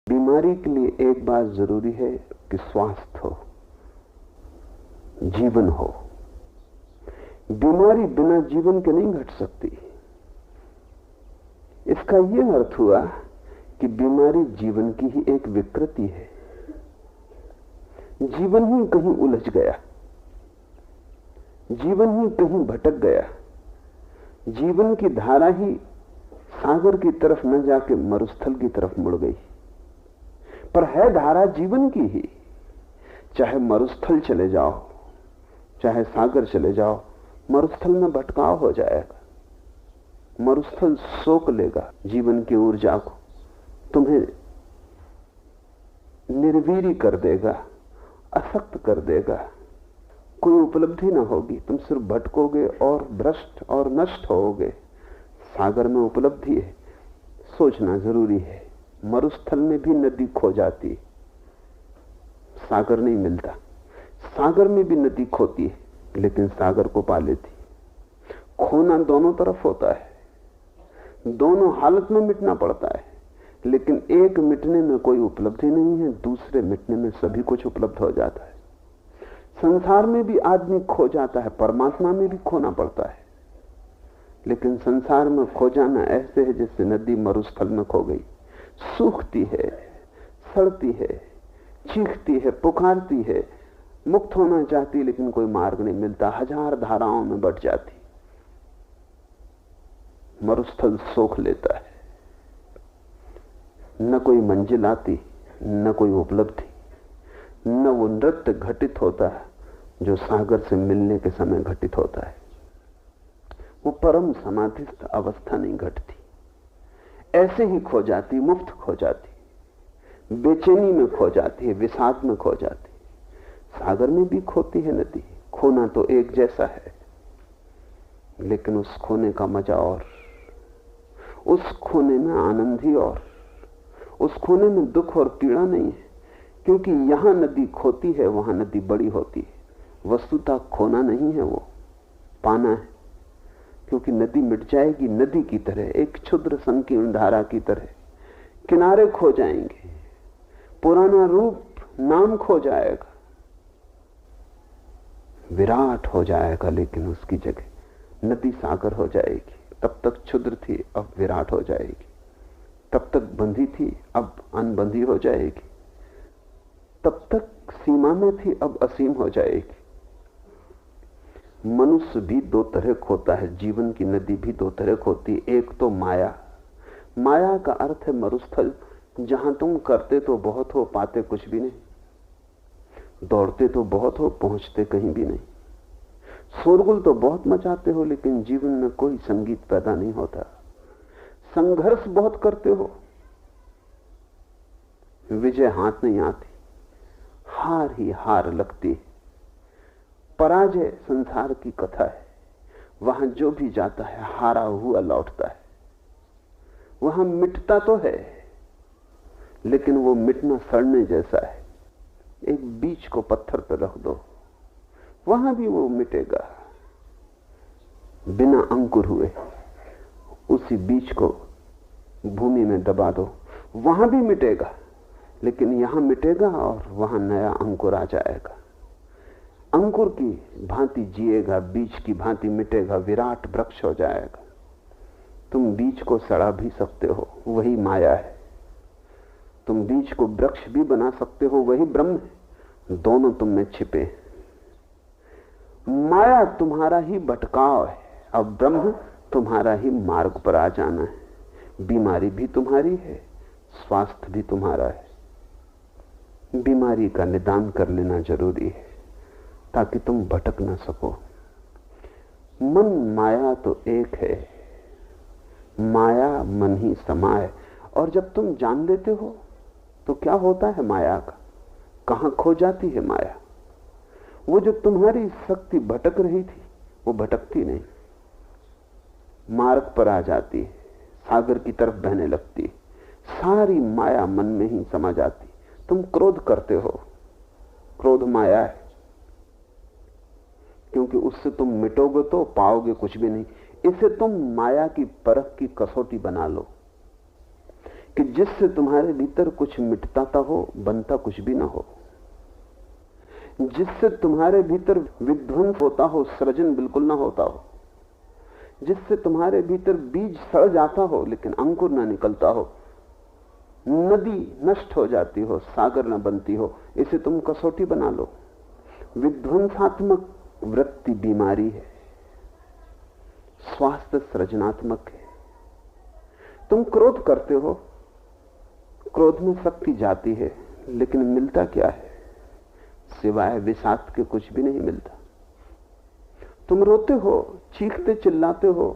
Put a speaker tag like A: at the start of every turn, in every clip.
A: बीमारी के लिए एक बात जरूरी है कि स्वास्थ्य हो, जीवन हो। बीमारी बिना जीवन के नहीं घट सकती। इसका यह अर्थ हुआ कि बीमारी जीवन की ही एक विकृति है। जीवन ही कहीं उलझ गया, जीवन ही कहीं भटक गया, जीवन की धारा ही सागर की तरफ न जाके मरुस्थल की तरफ मुड़ गई। पर है धारा जीवन की ही। चाहे मरुस्थल चले जाओ, चाहे सागर चले जाओ, मरुस्थल में भटकाव हो जाएगा। मरुस्थल सोख लेगा जीवन की ऊर्जा को, तुम्हें निर्वीर्य कर देगा, असक्त कर देगा। कोई उपलब्धि ना होगी, तुम सिर्फ भटकोगे और भ्रष्ट और नष्ट होगे। सागर में उपलब्धि है, सोचना जरूरी है। मरुस्थल में भी नदी खो जाती, सागर नहीं मिलता। सागर में भी नदी खोती है, लेकिन सागर को पा लेती। खोना दोनों तरफ होता है, दोनों हालत में मिटना पड़ता है। लेकिन एक मिटने में कोई उपलब्धि नहीं है, दूसरे मिटने में सभी कुछ उपलब्ध हो जाता है। संसार में भी आदमी खो जाता है, परमात्मा में भी खोना पड़ता है। लेकिन संसार में खो जाना ऐसे है जैसे नदी मरुस्थल में खो गई। सूखती है, सड़ती है, चीखती है, पुकारती है, मुक्त होना चाहती, लेकिन कोई मार्ग नहीं मिलता, हजार धाराओं में बट जाती। मरुस्थल सोख लेता है, न कोई मंजिल आती, न कोई उपलब्धि, न वो नृत्य घटित होता है जो सागर से मिलने के समय घटित होता है। वो परम समाधिस्थ अवस्था नहीं घटती, ऐसे ही खो जाती, मुफ्त खो जाती, बेचैनी में खो जाती है, विषाद में खो जाती। सागर में भी खोती है नदी। खोना तो एक जैसा है, लेकिन उस खोने का मजा और, उस खोने में आनंद ही और, उस खोने में दुख और पीड़ा नहीं है। क्योंकि यहां नदी खोती है, वहां नदी बड़ी होती है। वस्तुतः खोना नहीं है, वो पाना है। क्योंकि नदी मिट जाएगी, नदी की तरह, एक क्षुद्र संकीर्ण धारा की तरह। किनारे खो जाएंगे, पुराना रूप, नाम खो जाएगा, विराट हो जाएगा। लेकिन उसकी जगह नदी सागर हो जाएगी। तब तक क्षुद्र थी, अब विराट हो जाएगी। तब तक बंधी थी, अब अनबंधी हो जाएगी। तब तक सीमा में थी, अब असीम हो जाएगी। मनुष्य भी दो तरह खोता है, जीवन की नदी भी दो तरह खोती। एक तो माया। माया का अर्थ है मरुस्थल, जहां तुम करते तो बहुत हो, पाते कुछ भी नहीं। दौड़ते तो बहुत हो, पहुंचते कहीं भी नहीं। शोरगुल तो बहुत मचाते हो, लेकिन जीवन में कोई संगीत पैदा नहीं होता। संघर्ष बहुत करते हो, विजय हाथ नहीं आती, हार ही हार लगती है। पराजय संसार की कथा है। वहां जो भी जाता है हारा हुआ लौटता है। वहां मिटता तो है, लेकिन वो मिटना सड़ने जैसा है। एक बीज को पत्थर पर रख दो, वहां भी वो मिटेगा बिना अंकुर हुए। उसी बीज को भूमि में दबा दो, वहां भी मिटेगा, लेकिन यहां मिटेगा और वहां नया अंकुर आ जाएगा। अंकुर की भांति जिएगा, बीज की भांति मिटेगा, विराट वृक्ष हो जाएगा। तुम बीज को सड़ा भी सकते हो, वही माया है। तुम बीज को वृक्ष भी बना सकते हो, वही ब्रह्म है। दोनों तुम में छिपे। माया तुम्हारा ही भटकाव है, अब ब्रह्म तुम्हारा ही मार्ग पर आ जाना है। बीमारी भी तुम्हारी है, स्वास्थ्य भी तुम्हारा है। बीमारी का निदान कर लेना जरूरी है, ताकि तुम भटक ना सको। मन माया तो एक है, माया मन ही समाए। और जब तुम जान लेते हो तो क्या होता है माया का? कहां खो जाती है माया? वो जो तुम्हारी शक्ति भटक रही थी, वो भटकती नहीं, मार्ग पर आ जाती है, सागर की तरफ बहने लगती है। सारी माया मन में ही समा जाती। तुम क्रोध करते हो, क्रोध माया है, क्योंकि उससे तुम मिटोगे तो पाओगे कुछ भी नहीं। इसे तुम माया की परख की कसौटी बना लो। कि जिससे तुम्हारे भीतर कुछ मिटता हो, बनता कुछ भी ना हो, जिससे तुम्हारे भीतर विध्वंस होता हो, सृजन बिल्कुल ना होता हो, जिससे तुम्हारे भीतर बीज सड़ जाता हो लेकिन अंकुर ना निकलता हो, नदी नष्ट हो जाती हो, सागर ना बनती हो, इसे तुम कसौटी बना लो। विध्वंसात्मक वृत्ति बीमारी है, स्वास्थ्य सृजनात्मक है। तुम क्रोध करते हो, क्रोध में शक्ति जाती है, लेकिन मिलता क्या है? सिवाय विषाद के कुछ भी नहीं मिलता। तुम रोते हो, चीखते चिल्लाते हो,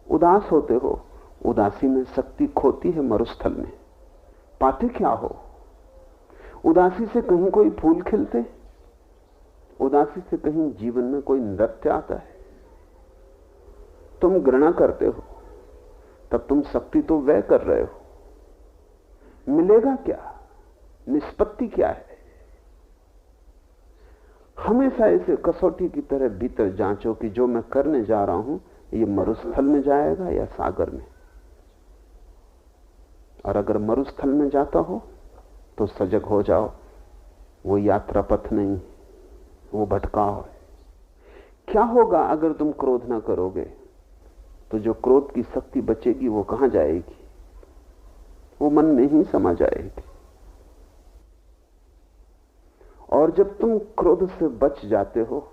A: उदास होते हो, उदासी में शक्ति खोती है मरुस्थल में। पाते क्या हो? उदासी से कहीं कोई फूल खिलते, उदासी से कहीं जीवन में कोई नृत्य आता है। तुम घृणा करते हो, तब तुम शक्ति तो व्यय कर रहे हो। मिलेगा क्या? निष्पत्ति क्या है? हमेशा इसे कसौटी की तरह भीतर जांचो कि जो मैं करने जा रहा हूं ये मरुस्थल में जाएगा या सागर में। और अगर मरुस्थल में जाता हो तो सजग हो जाओ, वो यात्रा पथ नहीं, वो भटकाव है। क्या होगा अगर तुम क्रोध ना करोगे? तो जो क्रोध की शक्ति बचेगी वो कहां जाएगी? वो मन में ही समा जाएगी। और जब तुम क्रोध से बच जाते हो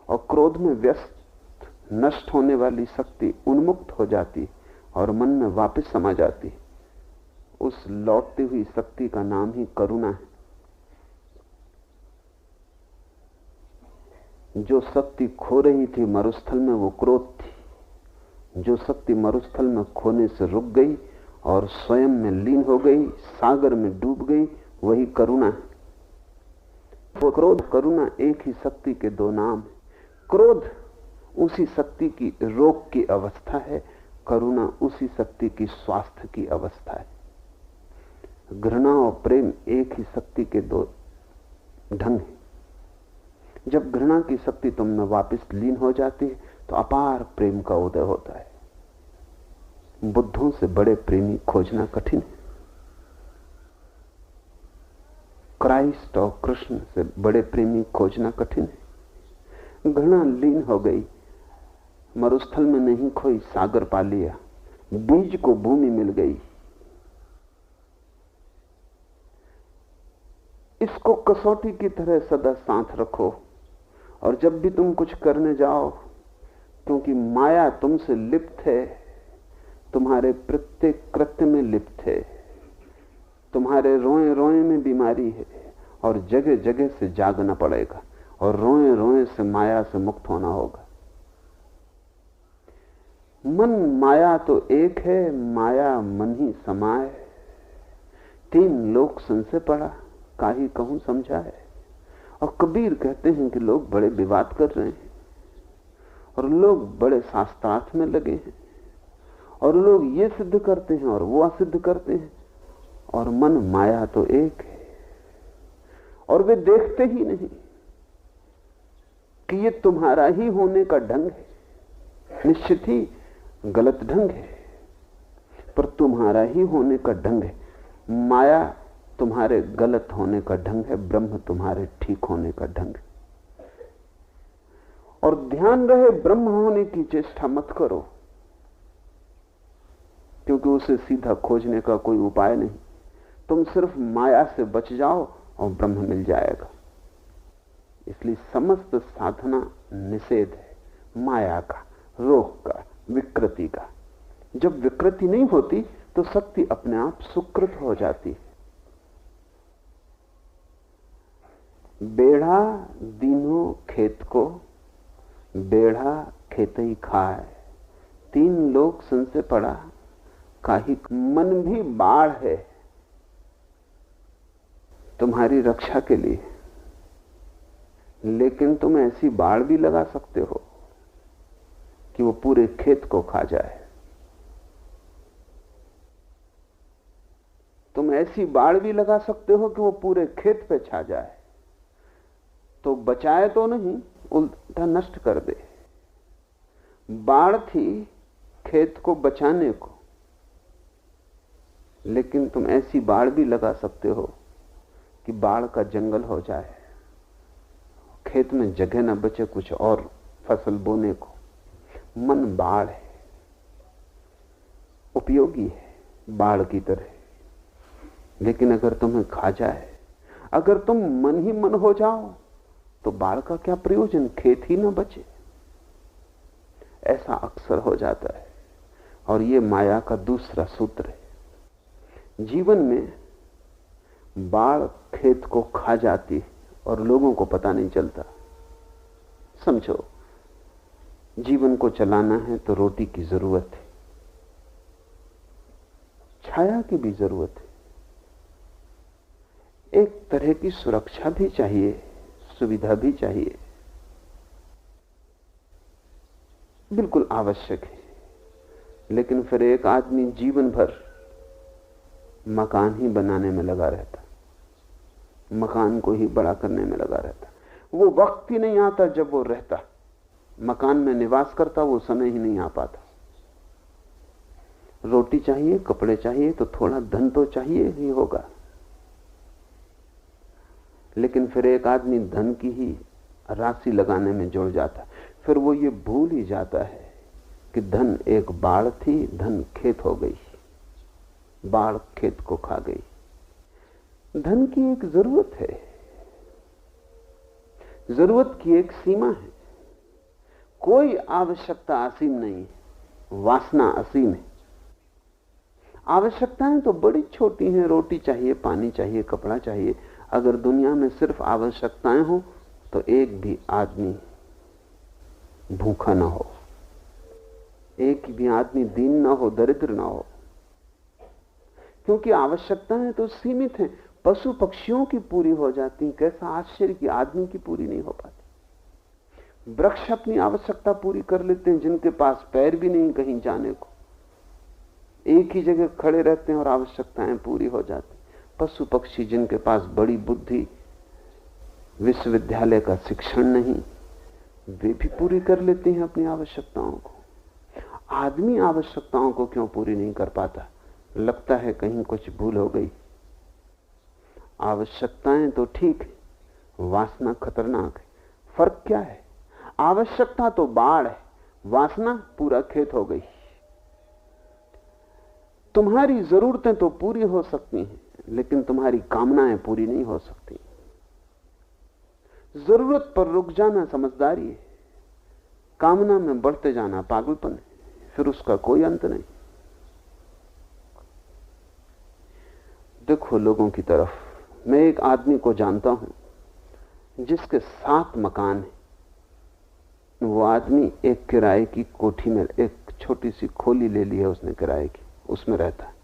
A: और क्रोध में व्यस्त नष्ट होने वाली शक्ति उन्मुक्त हो जाती और मन में वापस समा जाती, उस लौटती हुई शक्ति का नाम ही करुणा है। जो शक्ति खो रही थी मरुस्थल में वो क्रोध थी, जो शक्ति मरुस्थल में खोने से रुक गई और स्वयं में लीन हो गई, सागर में डूब गई, वही करुणा है। वो क्रोध करुणा एक ही शक्ति के दो नाम है। क्रोध उसी शक्ति की रोग की अवस्था है, करुणा उसी शक्ति की स्वास्थ्य की अवस्था है। घृणा और प्रेम एक ही शक्ति के दो ढंग हैं। जब घृणा की शक्ति तुम में वापस लीन हो जाती है तो अपार प्रेम का उदय होता है। बुद्धों से बड़े प्रेमी खोजना कठिन है। क्राइस्ट और कृष्ण से बड़े प्रेमी खोजना कठिन है। घृणा लीन हो गई, मरुस्थल में नहीं खोई, सागर पा लिया, बीज को भूमि मिल गई। इसको कसौटी की तरह सदा साथ रखो। और जब भी तुम कुछ करने जाओ, क्योंकि माया तुमसे लिप्त है, तुम्हारे प्रत्येक कृत्य में लिप्त है, तुम्हारे रोए रोए में बीमारी है और जगह जगह से जागना पड़ेगा और रोए रोए से माया से मुक्त होना होगा। मन माया तो एक है, माया मन ही समाए। तीन लोक संशय पड़ा, काहे कहूं समझाए। और कबीर कहते हैं कि लोग बड़े विवाद कर रहे हैं और लोग बड़े शास्त्रार्थ में लगे हैं और लोग ये सिद्ध करते हैं और वो असिद्ध करते हैं, और मन माया तो एक है। और वे देखते ही नहीं कि ये तुम्हारा ही होने का ढंग है। निश्चित ही गलत ढंग है, पर तुम्हारा ही होने का ढंग है। माया तुम्हारे गलत होने का ढंग है, ब्रह्म तुम्हारे ठीक होने का ढंग है। और ध्यान रहे, ब्रह्म होने की चेष्टा मत करो, क्योंकि उसे सीधा खोजने का कोई उपाय नहीं। तुम सिर्फ माया से बच जाओ और ब्रह्म मिल जाएगा। इसलिए समस्त साधना निषेध है, माया का, रोग का, विकृति का। जब विकृति नहीं होती तो शक्ति अपने आप सुकृत हो जाती है। बेढ़ा दीनो खेत को, बेढ़ा खेत ही खाए। तीन लोग संशय पड़ा, काहे मन भी बाढ़ है तुम्हारी रक्षा के लिए, लेकिन तुम ऐसी बाढ़ भी लगा सकते हो कि वो पूरे खेत को खा जाए। तुम ऐसी बाढ़ भी लगा सकते हो कि वो पूरे खेत पे छा जाए, तो बचाए तो नहीं, उल्टा नष्ट कर दे। बाढ़ थी खेत को बचाने को, लेकिन तुम ऐसी बाड़ भी लगा सकते हो कि बाढ़ का जंगल हो जाए, खेत में जगह न बचे कुछ और फसल बोने को। मन बाढ़ है, उपयोगी है बाढ़ की तरह, लेकिन अगर तुम्हें खा जाए, अगर तुम मन ही मन हो जाओ, तो बाढ़ का क्या प्रयोजन, खेत ही न बचे। ऐसा अक्सर हो जाता है, और यह माया का दूसरा सूत्र है। जीवन में बाढ़ खेत को खा जाती और लोगों को पता नहीं चलता। समझो, जीवन को चलाना है तो रोटी की जरूरत है, छाया की भी जरूरत है, एक तरह की सुरक्षा भी चाहिए, सुविधा भी चाहिए, बिल्कुल आवश्यक है। लेकिन फिर एक आदमी जीवन भर मकान ही बनाने में लगा रहता, मकान को ही बड़ा करने में लगा रहता। वो वक्त ही नहीं आता जब वो रहता, मकान में निवास करता, वो समय ही नहीं आ पाता। रोटी चाहिए, कपड़े चाहिए, तो थोड़ा धन तो चाहिए ही होगा। लेकिन फिर एक आदमी धन की ही राशि लगाने में जुड़ जाता, फिर वो ये भूल ही जाता है कि धन एक बाढ़ थी, धन खेत हो गई, बाढ़ खेत को खा गई। धन की एक जरूरत है, जरूरत की एक सीमा है। कोई आवश्यकता असीम नहीं है, वासना असीम है। आवश्यकताएं तो बड़ी छोटी हैं, रोटी चाहिए, पानी चाहिए, कपड़ा चाहिए। अगर दुनिया में सिर्फ आवश्यकताएं हो तो एक भी आदमी भूखा ना हो, एक भी आदमी दीन ना हो, दरिद्र ना हो, क्योंकि आवश्यकताएं तो सीमित हैं। पशु पक्षियों की पूरी हो जाती, कैसा आश्चर्य कि आदमी की पूरी नहीं हो पाती। वृक्ष अपनी आवश्यकता पूरी कर लेते हैं, जिनके पास पैर भी नहीं कहीं जाने को, एक ही जगह खड़े रहते हैं और आवश्यकताएं पूरी हो जाती। पशु पक्षी जिनके पास बड़ी बुद्धि, विश्वविद्यालय का शिक्षण नहीं, वे भी पूरी कर लेते हैं अपनी आवश्यकताओं को। आदमी आवश्यकताओं को क्यों पूरी नहीं कर पाता? लगता है कहीं कुछ भूल हो गई। आवश्यकताएं तो ठीक है, वासना खतरनाक है। फर्क क्या है? आवश्यकता तो बाढ़ है, वासना पूरा खेत हो गई। तुम्हारी जरूरतें तो पूरी हो सकती हैं, लेकिन तुम्हारी कामनाएं पूरी नहीं हो सकती। जरूरत पर रुक जाना समझदारी है, कामना में बढ़ते जाना पागलपन है, फिर उसका कोई अंत नहीं। देखो लोगों की तरफ, मैं एक आदमी को जानता हूं जिसके 7 मकान है। वो आदमी एक किराए की कोठी में, एक छोटी सी खोली ले ली है उसने किराए की, उसमें रहता है।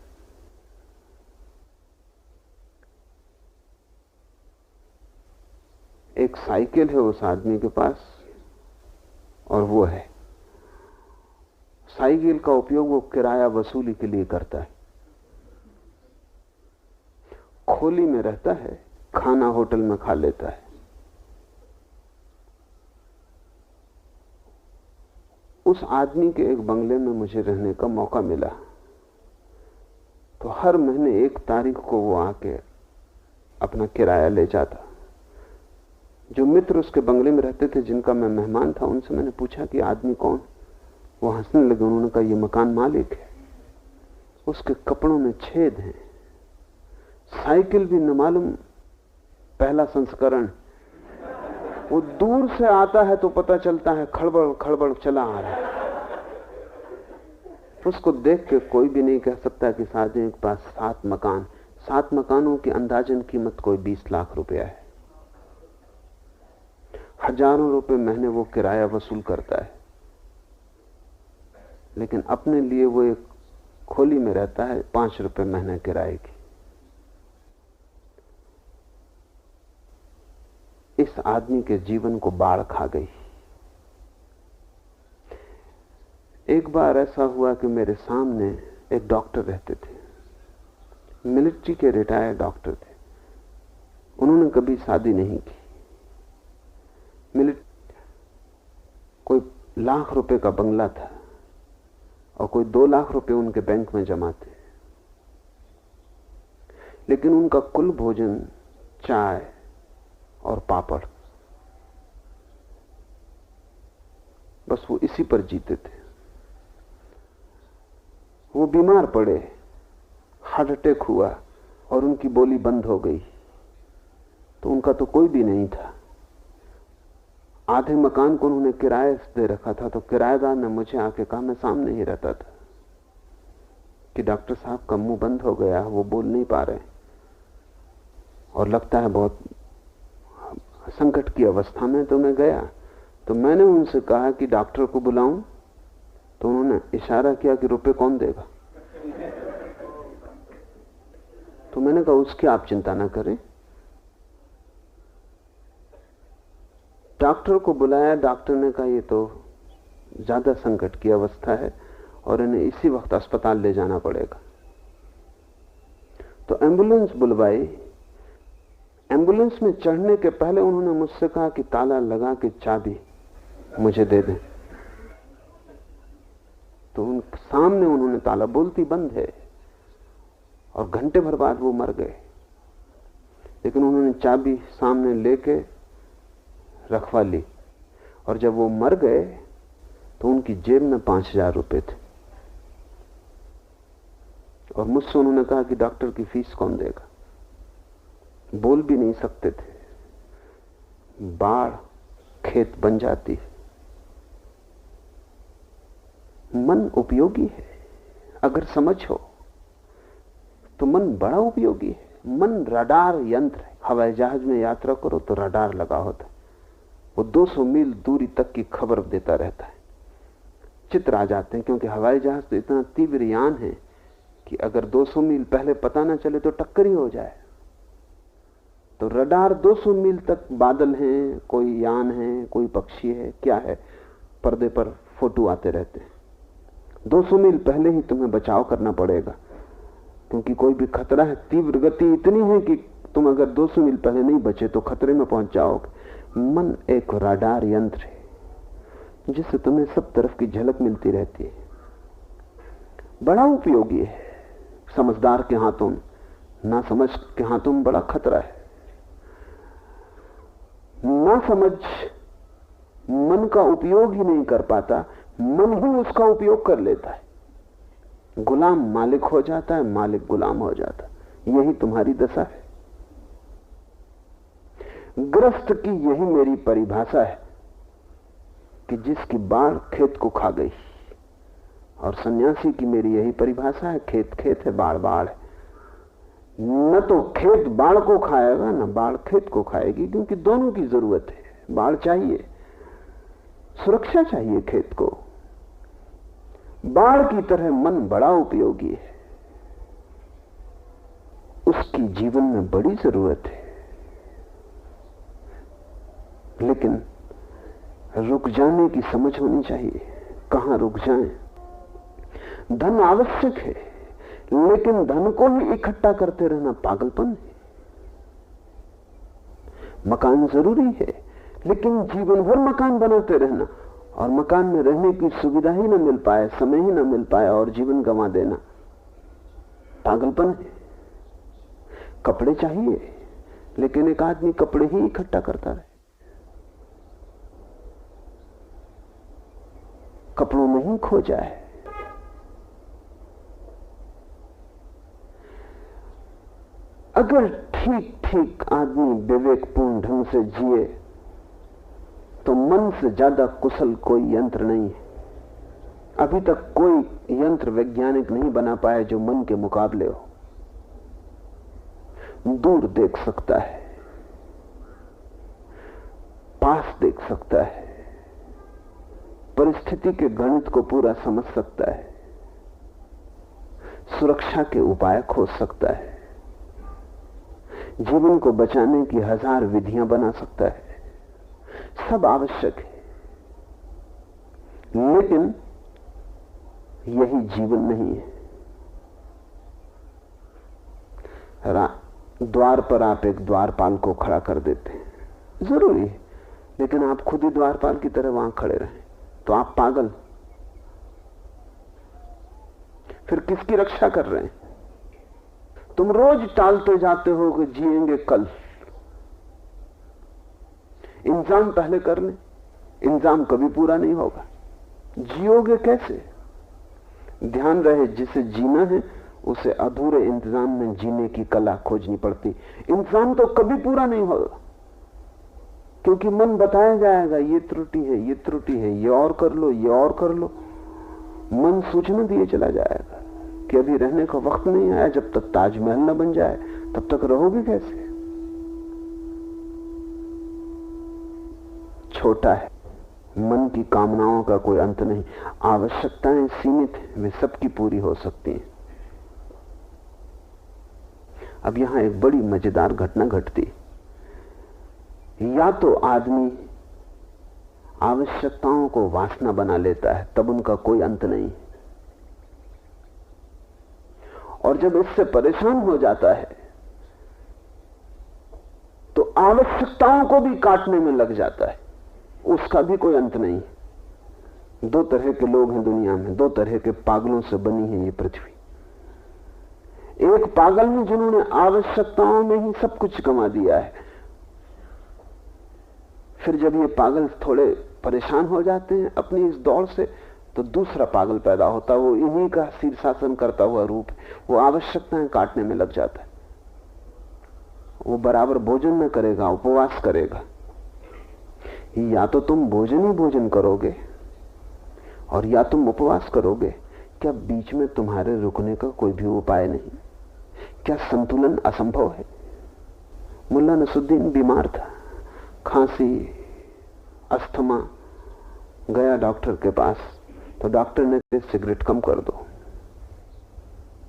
A: एक साइकिल है उस आदमी के पास, और वो है साइकिल का उपयोग वो किराया वसूली के लिए करता है। खोली में रहता है, खाना होटल में खा लेता है। उस आदमी के एक बंगले में मुझे रहने का मौका मिला, तो हर महीने 1 तारीख को वो आके अपना किराया ले जाता। जो मित्र उसके बंगले में रहते थे, जिनका मैं मेहमान था, उनसे मैंने पूछा कि आदमी कौन? वो हंसने लगे। उन्होंने कहा ये मकान मालिक है, उसके कपड़ों में छेद हैं, साइकिल भी न मालूम पहला संस्करण। वो दूर से आता है तो पता चलता है खड़बड़ खड़बड़ चला आ रहा है। उसको देख के कोई भी नहीं कह सकता कि इस आदमी के पास 7 मकान। 7 मकानों की अंदाजन कीमत कोई 20 लाख रुपया है। हजारों रुपए महीने वो किराया वसूल करता है, लेकिन अपने लिए वो एक खोली में रहता है 5 रुपए महीने किराए की। इस आदमी के जीवन को बाढ़ खा गई। एक बार ऐसा हुआ कि मेरे सामने एक डॉक्टर रहते थे, मिलिट्री के रिटायर्ड डॉक्टर थे। उन्होंने कभी शादी नहीं की। कोई लाख रुपए का बंगला था और कोई 2 लाख रुपए उनके बैंक में जमा थे। लेकिन उनका कुल भोजन चाय और पापड़, बस वो इसी पर जीते थे। वो बीमार पड़े, हार्ट अटैक हुआ और उनकी बोली बंद हो गई, तो उनका तो कोई भी नहीं था। आधे मकान को उन्होंने किराए दे रखा था, तो किराएदार ने मुझे आके कहा, मैं सामने ही रहता था, कि डॉक्टर साहब का मुंह बंद हो गया, वो बोल नहीं पा रहे और लगता है बहुत संकट की अवस्था में। तो मैं गया, तो मैंने उनसे कहा कि डॉक्टर को बुलाऊं, तो उन्होंने इशारा किया कि रुपए कौन देगा। तो मैंने कहा उसकी आप चिंता ना करें। डॉक्टर को बुलाया, डॉक्टर ने कहा ये तो ज्यादा संकट की अवस्था है और इन्हें इसी वक्त अस्पताल ले जाना पड़ेगा। तो एम्बुलेंस बुलवाई। एम्बुलेंस में चढ़ने के पहले उन्होंने मुझसे कहा कि ताला लगा के चाबी मुझे दे दें। तो उन सामने उन्होंने ताला, बोलती बंद है, और घंटे भर बाद वो मर गए। लेकिन उन्होंने चाबी सामने लेके रखवा ली, और जब वो मर गए तो उनकी जेब में 5,000 रुपए थे। और मुझसे उन्होंने कहा कि डॉक्टर की फीस कौन देगा। बोल भी नहीं सकते थे। बाढ़ खेत बन जाती है। मन उपयोगी है, अगर समझ हो तो मन बड़ा उपयोगी है। मन रडार यंत्र है। हवाई जहाज में यात्रा करो तो रडार लगा होता है, वो 200 मील दूरी तक की खबर देता रहता है। चित्र आ जाते हैं, क्योंकि हवाई जहाज तो इतना तीव्र यान है कि अगर 200 मील पहले पता ना चले तो टक्कर ही हो जाए। तो रडार 200 मील तक बादल हैं, कोई यान है, कोई पक्षी है, क्या है, पर्दे पर फोटो आते रहते हैं। 200 मील पहले ही तुम्हें बचाव करना पड़ेगा, क्योंकि कोई भी खतरा है। तीव्र गति इतनी है कि तुम अगर 200 मील पहले नहीं बचे तो खतरे में पहुंच जाओगे। मन एक रडार यंत्र है जिससे तुम्हें सब तरफ की झलक मिलती रहती है। बड़ा उपयोगी है। समझदार के हाथों में, ना समझ के हाथों में बड़ा खतरा है। ना समझ मन का उपयोग ही नहीं कर पाता, मन ही उसका उपयोग कर लेता है। गुलाम मालिक हो जाता है, मालिक गुलाम हो जाता है। यही तुम्हारी दशा है। ग्रस्त की यही मेरी परिभाषा है कि जिसकी बाढ़ खेत को खा गई, और सन्यासी की मेरी यही परिभाषा है, खेत खेत है, बाढ़ बाढ़ है। न तो खेत बाढ़ को खाएगा, न बाढ़ खेत को खाएगी, क्योंकि दोनों की जरूरत है। बाढ़ चाहिए, सुरक्षा चाहिए खेत को। बाढ़ की तरह मन बड़ा उपयोगी है, उसकी जीवन में बड़ी जरूरत है। लेकिन रुक जाने की समझ होनी चाहिए। कहां रुक जाएं? धन आवश्यक है, लेकिन धन को ही इकट्ठा करते रहना पागलपन है। मकान जरूरी है, लेकिन जीवन भर मकान बनाते रहना और मकान में रहने की सुविधा ही न मिल पाए, समय ही न मिल पाए और जीवन गंवा देना पागलपन है। कपड़े चाहिए, लेकिन एक आदमी कपड़े ही इकट्ठा करता रहे, कपड़ों में ही खो जाए। अगर ठीक ठीक आदमी विवेकपूर्ण ढंग से जिए तो मन से ज्यादा कुशल कोई यंत्र नहीं है। अभी तक कोई यंत्र वैज्ञानिक नहीं बना पाया जो मन के मुकाबले हो। दूर देख सकता है, पास देख सकता है, परिस्थिति के गणित को पूरा समझ सकता है, सुरक्षा के उपाय खोज सकता है, जीवन को बचाने की 1000 विधियां बना सकता है। सब आवश्यक है, लेकिन यही जीवन नहीं है। द्वार पर आप एक द्वारपाल को खड़ा कर देते हैं, जरूरी है, लेकिन आप खुद ही द्वारपाल की तरह वहां खड़े रहें तो आप पागल। फिर किसकी रक्षा कर रहे हैं? तुम रोज टालते जाते हो कि जिएंगे कल। इंतजाम पहले कर ले, इंतजाम कभी पूरा नहीं होगा। जियोगे कैसे? ध्यान रहे, जिसे जीना है उसे अधूरे इंतजाम में जीने की कला खोजनी पड़ती। इंतजाम तो कभी पूरा नहीं होगा, क्योंकि मन बताया जाएगा ये त्रुटि है, ये त्रुटि है, ये और कर लो, ये और कर लो। मन सूचना दिए चला जाएगा कि अभी रहने का वक्त नहीं आया। जब तक ताजमहल न बन जाए तब तक रहोगे कैसे? छोटा है मन की कामनाओं का कोई अंत नहीं। आवश्यकताएं सीमित हैं, वे सबकी पूरी हो सकती हैं। अब यहां एक बड़ी मजेदार घटना घटती। या तो आदमी आवश्यकताओं को वासना बना लेता है, तब उनका कोई अंत नहीं, और जब इससे परेशान हो जाता है तो आवश्यकताओं को भी काटने में लग जाता है, उसका भी कोई अंत नहीं। दो तरह के लोग हैं दुनिया में, दो तरह के पागलों से बनी है ये पृथ्वी। एक पागल है जिन्होंने आवश्यकताओं में ही सब कुछ गंवा दिया है। फिर जब ये पागल थोड़े परेशान हो जाते हैं अपनी इस दौड़ से, तो दूसरा पागल पैदा होता है। वो इन्हीं का शीर्षासन करता हुआ रूप, वो आवश्यकताएं काटने में लग जाता है। वो बराबर भोजन न करेगा, उपवास करेगा। या तो तुम भोजन ही भोजन करोगे और या तुम उपवास करोगे। क्या बीच में तुम्हारे रुकने का कोई भी उपाय नहीं? क्या संतुलन असंभव है? मुल्ला नसरुद्दीन बीमार था, खांसी, अस्थमा। गया डॉक्टर के पास, तो डॉक्टर ने कहा सिगरेट कम कर दो।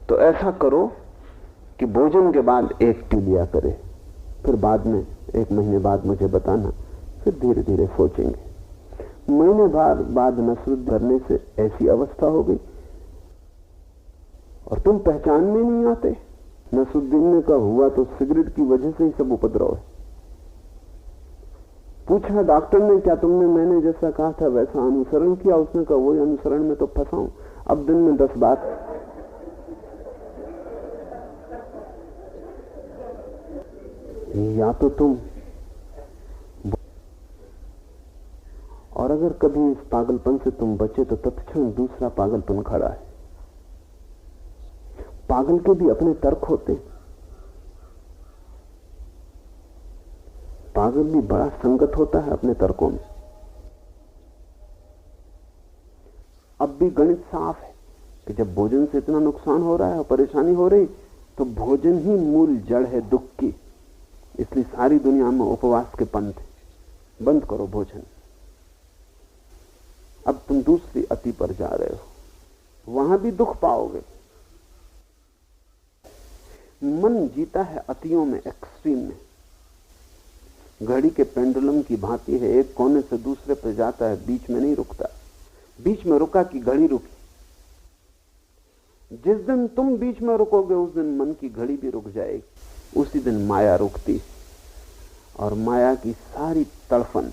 A: तो ऐसा करो कि भोजन के बाद एक पी लिया करे, फिर बाद में 1 महीने बाद मुझे बताना, फिर धीरे धीरे सोचेंगे। महीने बाद नसरुद्दीन करने से ऐसी अवस्था हो गई और तुम पहचान में नहीं आते। नसरुद्दीन ने कहा हुआ तो सिगरेट की वजह से ही सब उपद्रव है। पूछा डॉक्टर ने, क्या तुमने मैंने जैसा कहा था वैसा अनुसरण किया? उसने कहा वही अनुसरण में तो फंसा हूं, अब दिन में 10 बात। या तो तुम, और अगर कभी इस पागलपन से तुम बचे तो तत्क्षण दूसरा पागलपन खड़ा है। पागल के भी अपने तर्क होते, पागल भी बड़ा संगत होता है अपने तर्कों में। अब भी गणित साफ है कि जब भोजन से इतना नुकसान हो रहा है और परेशानी हो रही, तो भोजन ही मूल जड़ है दुख की। इसलिए सारी दुनिया में उपवास के पंथ है। बंद करो भोजन। अब तुम दूसरी अति पर जा रहे हो, वहां भी दुख पाओगे। मन जीता है अतियों में, एक्सट्रीम में। घड़ी के पेंडुलम की भांति है, एक कोने से दूसरे पर जाता है, बीच में नहीं रुकता। बीच में रुका कि घड़ी रुकी। जिस दिन तुम बीच में रुकोगे उस दिन मन की घड़ी भी रुक जाएगी, उसी दिन माया रुकती। और माया की सारी तड़फन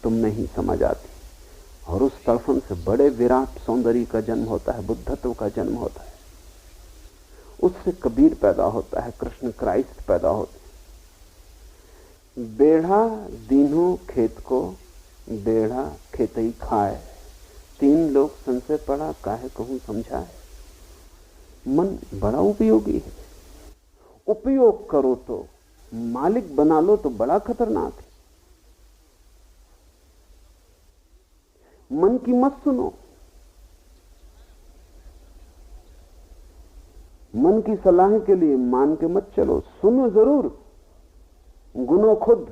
A: तुम में ही समझ आती, और उस तड़फन से बड़े विराट सौंदर्य का जन्म होता है, बुद्धत्व का जन्म होता है। उससे कबीर पैदा होता है, कृष्ण क्राइस्ट पैदा होते हैं। बेढ़ा दीन्हो खेत को, बेढ़ा खेतई खाए, 3 लोग संशय पड़ा, काहे कहूं समझाए। मन बड़ा उपयोगी है, उपयोग करो तो, मालिक बना लो तो बड़ा खतरनाक है। मन की मत सुनो, मन की सलाह के लिए मान के मत चलो। सुनो जरूर, गुनो खुद।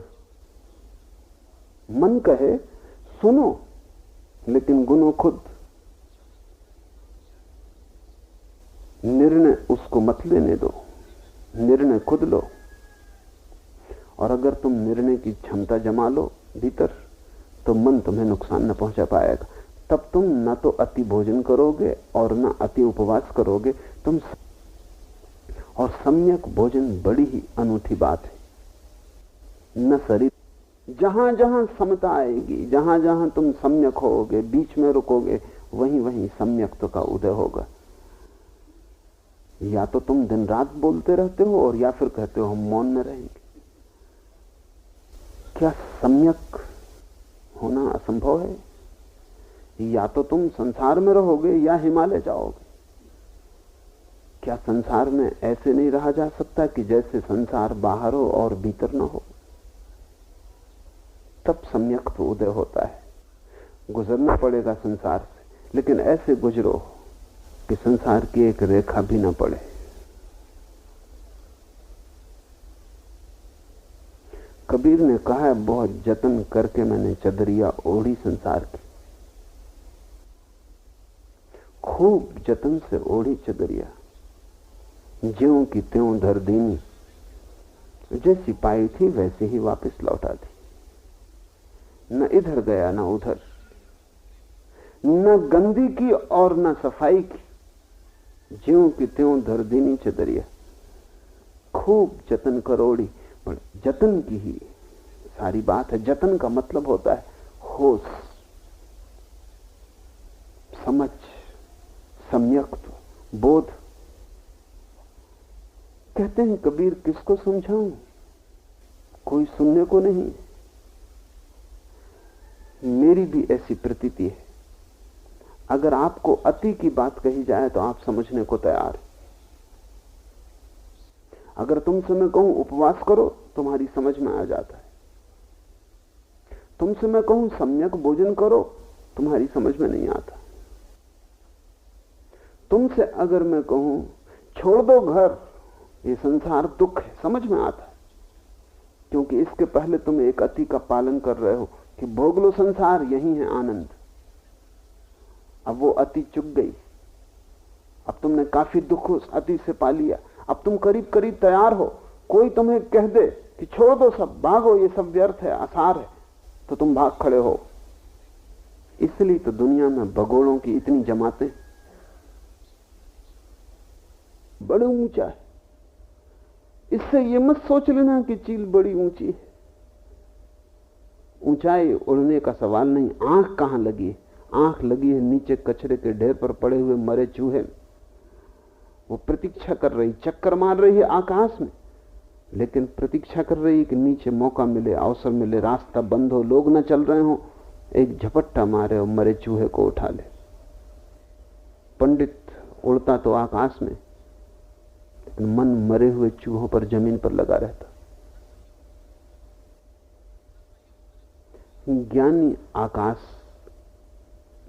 A: मन कहे सुनो, लेकिन गुनो खुद। निर्णय उसको मत लेने दो, निर्णय खुद लो। और अगर तुम निर्णय की क्षमता जमा लो भीतर, तो मन तुम्हें नुकसान न पहुंचा पाएगा। तब तुम न तो अति भोजन करोगे और न अति उपवास करोगे। तुम और सम्यक भोजन बड़ी ही अनूठी बात है। न शरीर, जहां जहां समता आएगी, जहां जहां तुम सम्यक होगे, बीच में रुकोगे, वहीं वहीं सम्यकत्व का उदय होगा। या तो तुम दिन रात बोलते रहते हो और या फिर कहते हो हम मौन में रहेंगे। क्या सम्यक होना असंभव है? या तो तुम संसार में रहोगे या हिमालय जाओगे। क्या संसार में ऐसे नहीं रहा जा सकता कि जैसे संसार बाहर हो और भीतर न हो? तब सम्यक तो उदय होता है। गुजरना पड़ेगा संसार से, लेकिन ऐसे गुजरो कि संसार की एक रेखा भी न पड़े। कबीर ने कहा है, बहुत जतन करके मैंने चदरिया ओढ़ी संसार की, खूब जतन से ओढ़ी चदरिया, ज्यों की त्यों धर दीनी, जैसी पाई थी वैसे ही वापस लौटा दी। न इधर गया न उधर, न गंदी की और न सफाई की, ज्यों की त्यों धर दीनी चदरिया। खूब जतन करोड़ी, पर जतन की ही सारी बात है। जतन का मतलब होता है होश, समझ, सम्यक्त बोध। कहते हैं कबीर, किसको समझाऊं, कोई सुनने को नहीं। मेरी भी ऐसी प्रतीति है। अगर आपको अति की बात कही जाए तो आप समझने को तैयार हैं। अगर तुमसे मैं कहूं उपवास करो, तुम्हारी समझ में आ जाता है। तुमसे मैं कहूं सम्यक भोजन करो, तुम्हारी समझ में नहीं आता। तुमसे अगर मैं कहूं छोड़ दो घर, ये संसार दुख है, समझ में आता है। क्योंकि इसके पहले तुम एक अति का पालन कर रहे हो कि भोग लो संसार, यही है आनंद। अब वो अति चुक गई, अब तुमने काफी दुख उस अति से पा लिया। अब तुम करीब करीब तैयार हो, कोई तुम्हें कह दे कि छोड़ दो सब, भागो, ये सब व्यर्थ है, आसार है, तो तुम भाग खड़े हो। इसलिए तो दुनिया में भगोड़ों की इतनी जमातें, बड़े ऊंचा है। इससे ये मत सोच लेना कि चील बड़ी ऊंची है। ऊंचाई उड़ने का सवाल नहीं। आंख कहां लगी है? आंख लगी है नीचे कचरे के ढेर पर पड़े हुए मरे चूहे। वो प्रतीक्षा कर रही, चक्कर मार रही है आकाश में, लेकिन प्रतीक्षा कर रही है कि नीचे मौका मिले, अवसर मिले, रास्ता बंद हो, लोग न चल रहे हो, एक झपट्टा मारे और मरे चूहे को उठा ले। पंडित उड़ता तो आकाश में, लेकिन मन मरे हुए चूहों पर, जमीन पर लगा रहता। ज्ञानी आकाश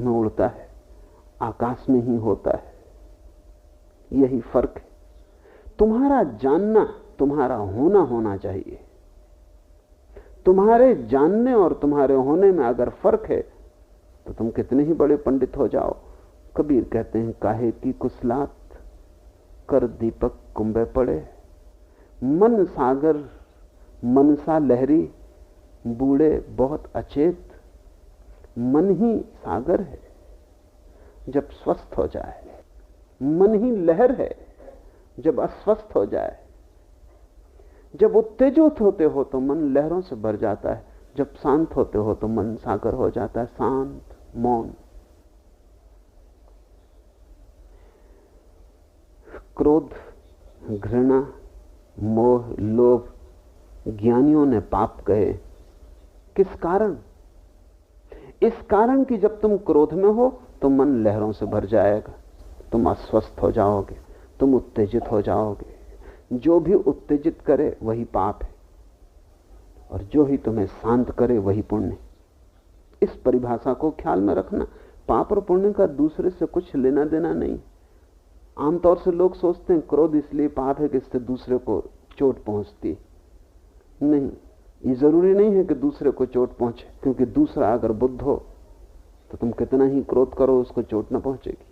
A: में उड़ता है, आकाश में ही होता है। यही फर्क है। तुम्हारा जानना तुम्हारा होना होना चाहिए। तुम्हारे जानने और तुम्हारे होने में अगर फर्क है तो तुम कितने ही बड़े पंडित हो जाओ। कबीर कहते हैं, काहे की कुसलात कर दीपक कुंभे पड़े, मन सागर मनसा लहरी, बूढ़े बहुत अचेत। मन ही सागर है जब स्वस्थ हो जाए, मन ही लहर है जब अस्वस्थ हो जाए। जब उत्तेजित होते हो तो मन लहरों से भर जाता है, जब शांत होते हो तो मन सागर हो जाता है, शांत, मौन। क्रोध, घृणा, मोह, लोभ ज्ञानियों ने पाप कहे। किस कारण? इस कारण कि जब तुम क्रोध में हो तो मन लहरों से भर जाएगा, तुम अस्वस्थ हो जाओगे, तुम उत्तेजित हो जाओगे। जो भी उत्तेजित करे वही पाप है, और जो ही तुम्हें शांत करे वही पुण्य। इस परिभाषा को ख्याल में रखना। पाप और पुण्य का दूसरे से कुछ लेना देना नहीं। आमतौर से लोग सोचते हैं क्रोध इसलिए पाप है कि इससे दूसरे को चोट पहुंचती। नहीं, ये जरूरी नहीं है कि दूसरे को चोट पहुंचे, क्योंकि दूसरा अगर बुद्ध हो तो तुम कितना ही क्रोध करो उसको चोट न पहुंचेगी।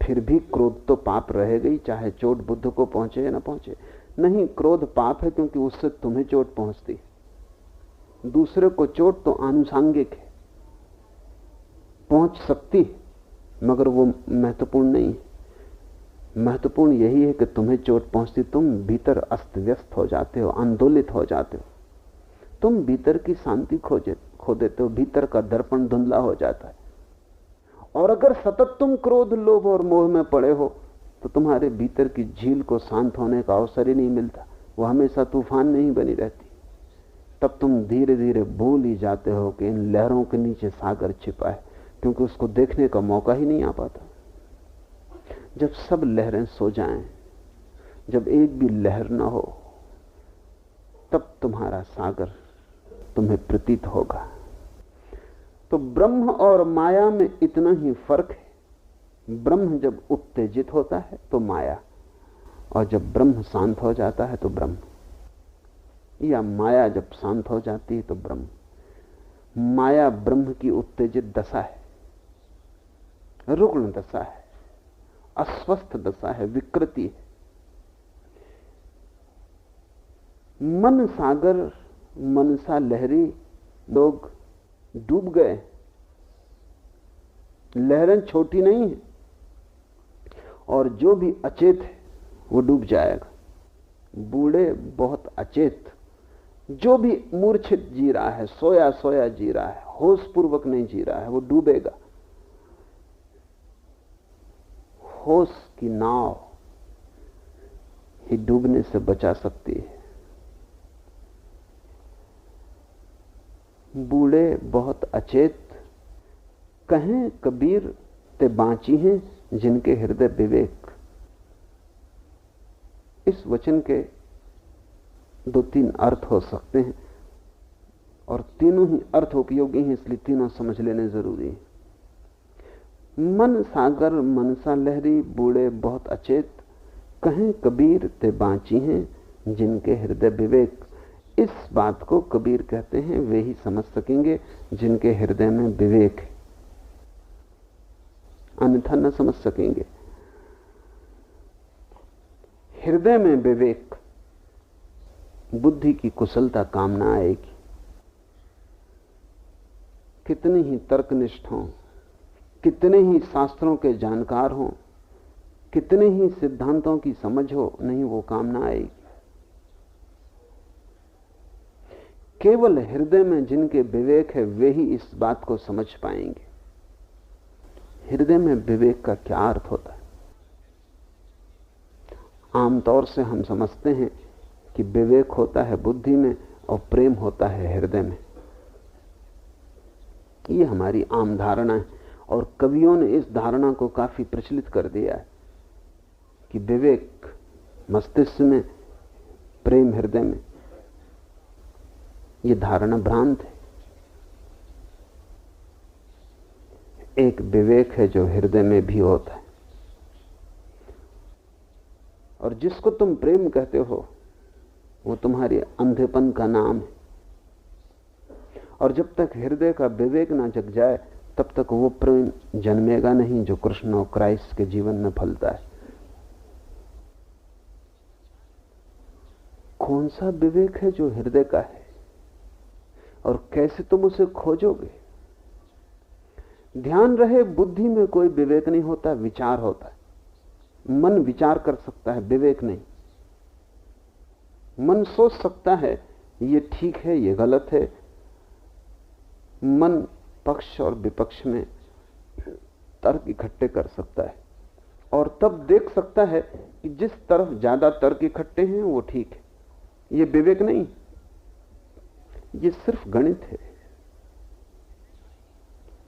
A: फिर भी क्रोध तो पाप रहेगा ही, चाहे चोट बुद्ध को पहुंचे या ना पहुंचे। नहीं, क्रोध पाप है क्योंकि उससे तुम्हें चोट पहुंचती। दूसरे को चोट तो आनुषांगिक है, पहुंच सकती है, मगर वो महत्वपूर्ण नहीं है। महत्वपूर्ण यही है कि तुम्हें चोट पहुंचती, तुम भीतर अस्त व्यस्त हो जाते हो, आंदोलित हो जाते हो, तुम भीतर की शांति खो देते हो, भीतर का दर्पण धुंधला हो जाता है। और अगर सतत तुम क्रोध, लोभ और मोह में पड़े हो तो तुम्हारे भीतर की झील को शांत होने का अवसर ही नहीं मिलता, वो हमेशा तूफान में ही बनी रहती। तब तुम धीरे धीरे भूल ही जाते हो कि इन लहरों के नीचे सागर छिपा है, क्योंकि उसको देखने का मौका ही नहीं आ पाता। जब सब लहरें सो जाएं, जब एक भी लहर ना हो, तब तुम्हारा सागर तुम्हें प्रतीत होगा। तो ब्रह्म और माया में इतना ही फर्क है। ब्रह्म जब उत्तेजित होता है तो माया, और जब ब्रह्म शांत हो जाता है तो ब्रह्म, या माया जब शांत हो जाती है तो ब्रह्म। माया ब्रह्म की उत्तेजित दशा है, रुग्ण दशा है, अस्वस्थ दशा है, विकृति है। मन सागर, मनसा लहरी, लोग डूब गए। लहरें छोटी नहीं है, और जो भी अचेत है वो डूब जाएगा। बूढ़े बहुत अचेत, जो भी मूर्छित जी रहा है, सोया सोया जी रहा है, होश पूर्वक नहीं जी रहा है, वो डूबेगा। होश की नाव ही डूबने से बचा सकती है। बूढ़े बहुत अचेत, कहें कबीर ते बांची हैं जिनके हृदय विवेक। इस वचन के दो तीन अर्थ हो सकते हैं, और तीनों ही अर्थ उपयोगी हैं, इसलिए तीनों समझ लेने जरूरी है। मन सागर, मनसा लहरी, बूढ़े बहुत अचेत, कहें कबीर ते बांची हैं जिनके हृदय विवेक। इस बात को कबीर कहते हैं, वे ही समझ सकेंगे जिनके हृदय में विवेक है, अन्यथा न समझ सकेंगे। हृदय में विवेक, बुद्धि की कुशलता काम ना आएगी। कितने ही तर्कनिष्ठ हों, कितने ही शास्त्रों के जानकार हों, कितने ही सिद्धांतों की समझ हो, नहीं वो काम ना आएगी। केवल हृदय में जिनके विवेक है वे ही इस बात को समझ पाएंगे। हृदय में विवेक का क्या अर्थ होता है? आमतौर से हम समझते हैं कि विवेक होता है बुद्धि में और प्रेम होता है हृदय में। ये हमारी आम धारणा है, और कवियों ने इस धारणा को काफी प्रचलित कर दिया है कि विवेक मस्तिष्क में, प्रेम हृदय में। ये धारणा भ्रांत है। एक विवेक है जो हृदय में भी होता है, और जिसको तुम प्रेम कहते हो वो तुम्हारे अंधेपन का नाम है। और जब तक हृदय का विवेक ना जग जाए तब तक वो प्रेम जन्मेगा नहीं जो कृष्ण और क्राइस्ट के जीवन में फलता है। कौन सा विवेक है जो हृदय का है, और कैसे तुम उसे खोजोगे? ध्यान रहे, बुद्धि में कोई विवेक नहीं होता, विचार होता है। मन विचार कर सकता है, विवेक नहीं। मन सोच सकता है ये ठीक है, ये गलत है। मन पक्ष और विपक्ष में तर्क इकट्ठे कर सकता है, और तब देख सकता है कि जिस तरफ ज्यादा तर्क इकट्ठे हैं वो ठीक है। ये विवेक नहीं, ये सिर्फ गणित है।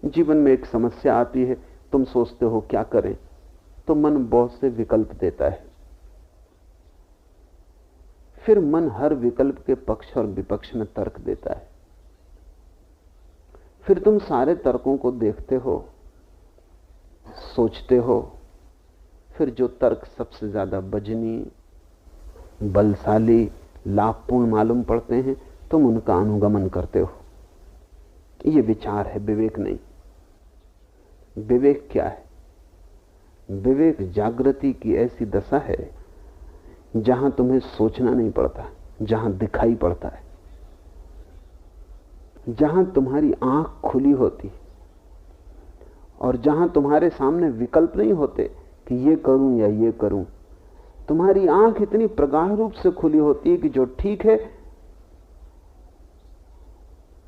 A: जीवन में एक समस्या आती है, तुम सोचते हो क्या करें, तो मन बहुत से विकल्प देता है। फिर मन हर विकल्प के पक्ष और विपक्ष में तर्क देता है। फिर तुम सारे तर्कों को देखते हो, सोचते हो। फिर जो तर्क सबसे ज्यादा वजनी, बलशाली, लाभपूर्ण मालूम पड़ते हैं, तुम उनका अनुगमन करते हो। ये विचार है, विवेक नहीं। विवेक क्या है? विवेक जागृति की ऐसी दशा है जहां तुम्हें सोचना नहीं पड़ता, जहां दिखाई पड़ता है, जहां तुम्हारी आंख खुली होती, और जहां तुम्हारे सामने विकल्प नहीं होते कि ये करूं या ये करूं। तुम्हारी आंख इतनी प्रगाढ़ रूप से खुली होती है कि जो ठीक है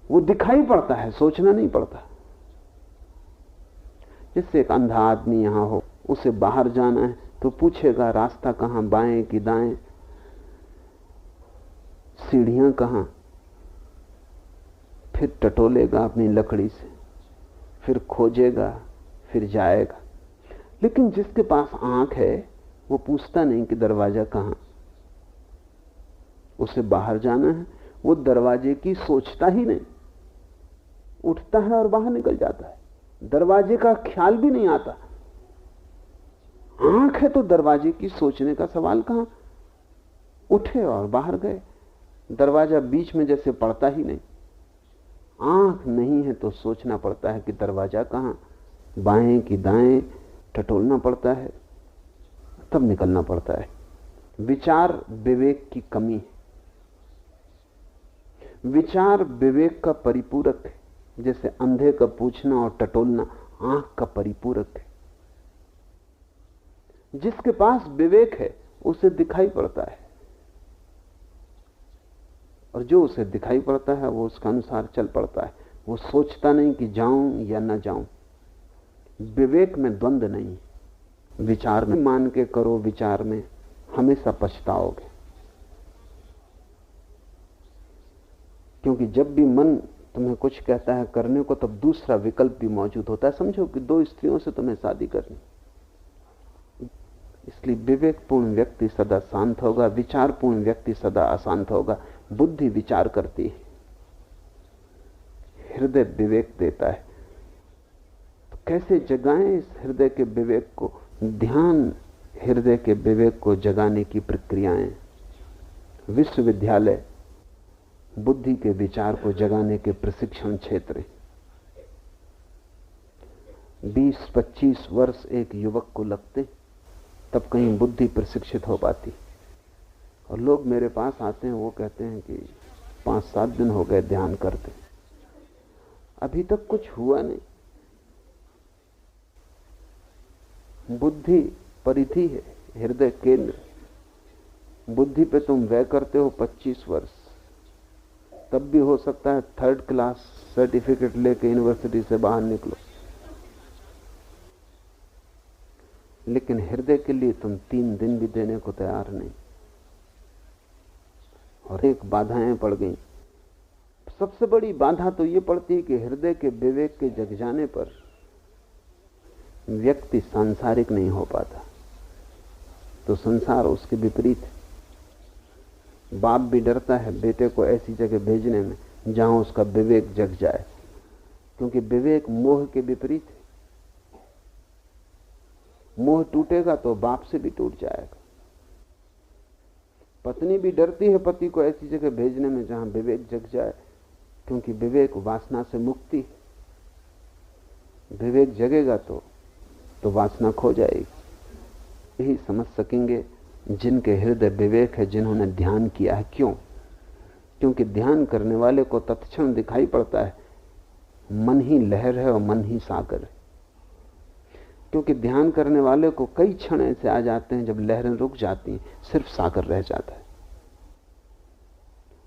A: वो दिखाई पड़ता है, सोचना नहीं पड़ता। जैसे एक अंधा आदमी यहां हो, उसे बाहर जाना है तो पूछेगा रास्ता कहां, बाएं कि दाएं, सीढ़ियां कहां, फिर टटोलेगा अपनी लकड़ी से, फिर खोजेगा, फिर जाएगा। लेकिन जिसके पास आंख है वो पूछता नहीं कि दरवाजा कहां, उसे बाहर जाना है, वो दरवाजे की सोचता ही नहीं, उठता है और बाहर निकल जाता है, दरवाजे का ख्याल भी नहीं आता। आंख है तो दरवाजे की सोचने का सवाल कहां, उठे और बाहर गए, दरवाजा बीच में जैसे पड़ता ही नहीं। आंख नहीं है तो सोचना पड़ता है कि दरवाजा कहां, बाएं कि दाएं, टटोलना पड़ता है, तब निकलना पड़ता है। विचार विवेक की कमी है। विचार विवेक का परिपूरक है, जैसे अंधे का पूछना और टटोलना आंख का परिपूरक है। जिसके पास विवेक है उसे दिखाई पड़ता है, और जो उसे दिखाई पड़ता है वो उसके अनुसार चल पड़ता है। वो सोचता नहीं कि जाऊं या ना जाऊं। विवेक में द्वंद्व नहीं। विचार में मान के करो, विचार में हमेशा पछताओगे, क्योंकि जब भी मन तुम्हें कुछ कहता है करने को, तब दूसरा विकल्प भी मौजूद होता है। समझो कि 2 स्त्रियों से तुम्हें शादी करनी, इसलिए विवेकपूर्ण व्यक्ति सदा शांत होगा, विचारपूर्ण व्यक्ति सदा अशांत होगा। बुद्धि विचार करती है, हृदय विवेक देता है। तो कैसे जगाएं इस हृदय के विवेक को? ध्यान हृदय के विवेक को जगाने की प्रक्रियाएं। विश्वविद्यालय बुद्धि के विचार को जगाने के प्रशिक्षण क्षेत्र। 20-25 वर्ष एक युवक को लगते, तब कहीं बुद्धि प्रशिक्षित हो पाती। और लोग मेरे पास आते हैं, वो कहते हैं कि 5-7 दिन हो गए ध्यान करते, अभी तक कुछ हुआ नहीं। बुद्धि परिधि है, हृदय केंद्र। बुद्धि पे तुम व्यय करते हो 25 वर्ष, तब भी हो सकता है 3rd क्लास सर्टिफिकेट लेके यूनिवर्सिटी से बाहर निकलो। लेकिन हृदय के लिए तुम 3 दिन भी देने को तैयार नहीं, और एक बाधाएं पड़ गई। सबसे बड़ी बाधा तो ये पड़ती है कि हृदय के विवेक के जग जाने पर व्यक्ति सांसारिक नहीं हो पाता, तो संसार उसके विपरीत है। बाप भी डरता है बेटे को ऐसी जगह भेजने में जहां उसका विवेक जग जाए, क्योंकि विवेक मोह के विपरीत है। मोह टूटेगा तो बाप से भी टूट जाएगा। पत्नी भी डरती है पति को ऐसी जगह भेजने में जहां विवेक जग जाए, क्योंकि विवेक वासना से मुक्ति है। विवेक जगेगा तो वासना खो जाएगी। यही समझ सकेंगे जिनके हृदय विवेक है, जिन्होंने ध्यान किया है। क्यों? क्योंकि ध्यान करने वाले को तत्क्षण दिखाई पड़ता है मन ही लहर है और मन ही सागर है। क्योंकि ध्यान करने वाले को कई क्षण ऐसे आ जाते हैं जब लहरें रुक जाती हैं, सिर्फ सागर रह जाता है।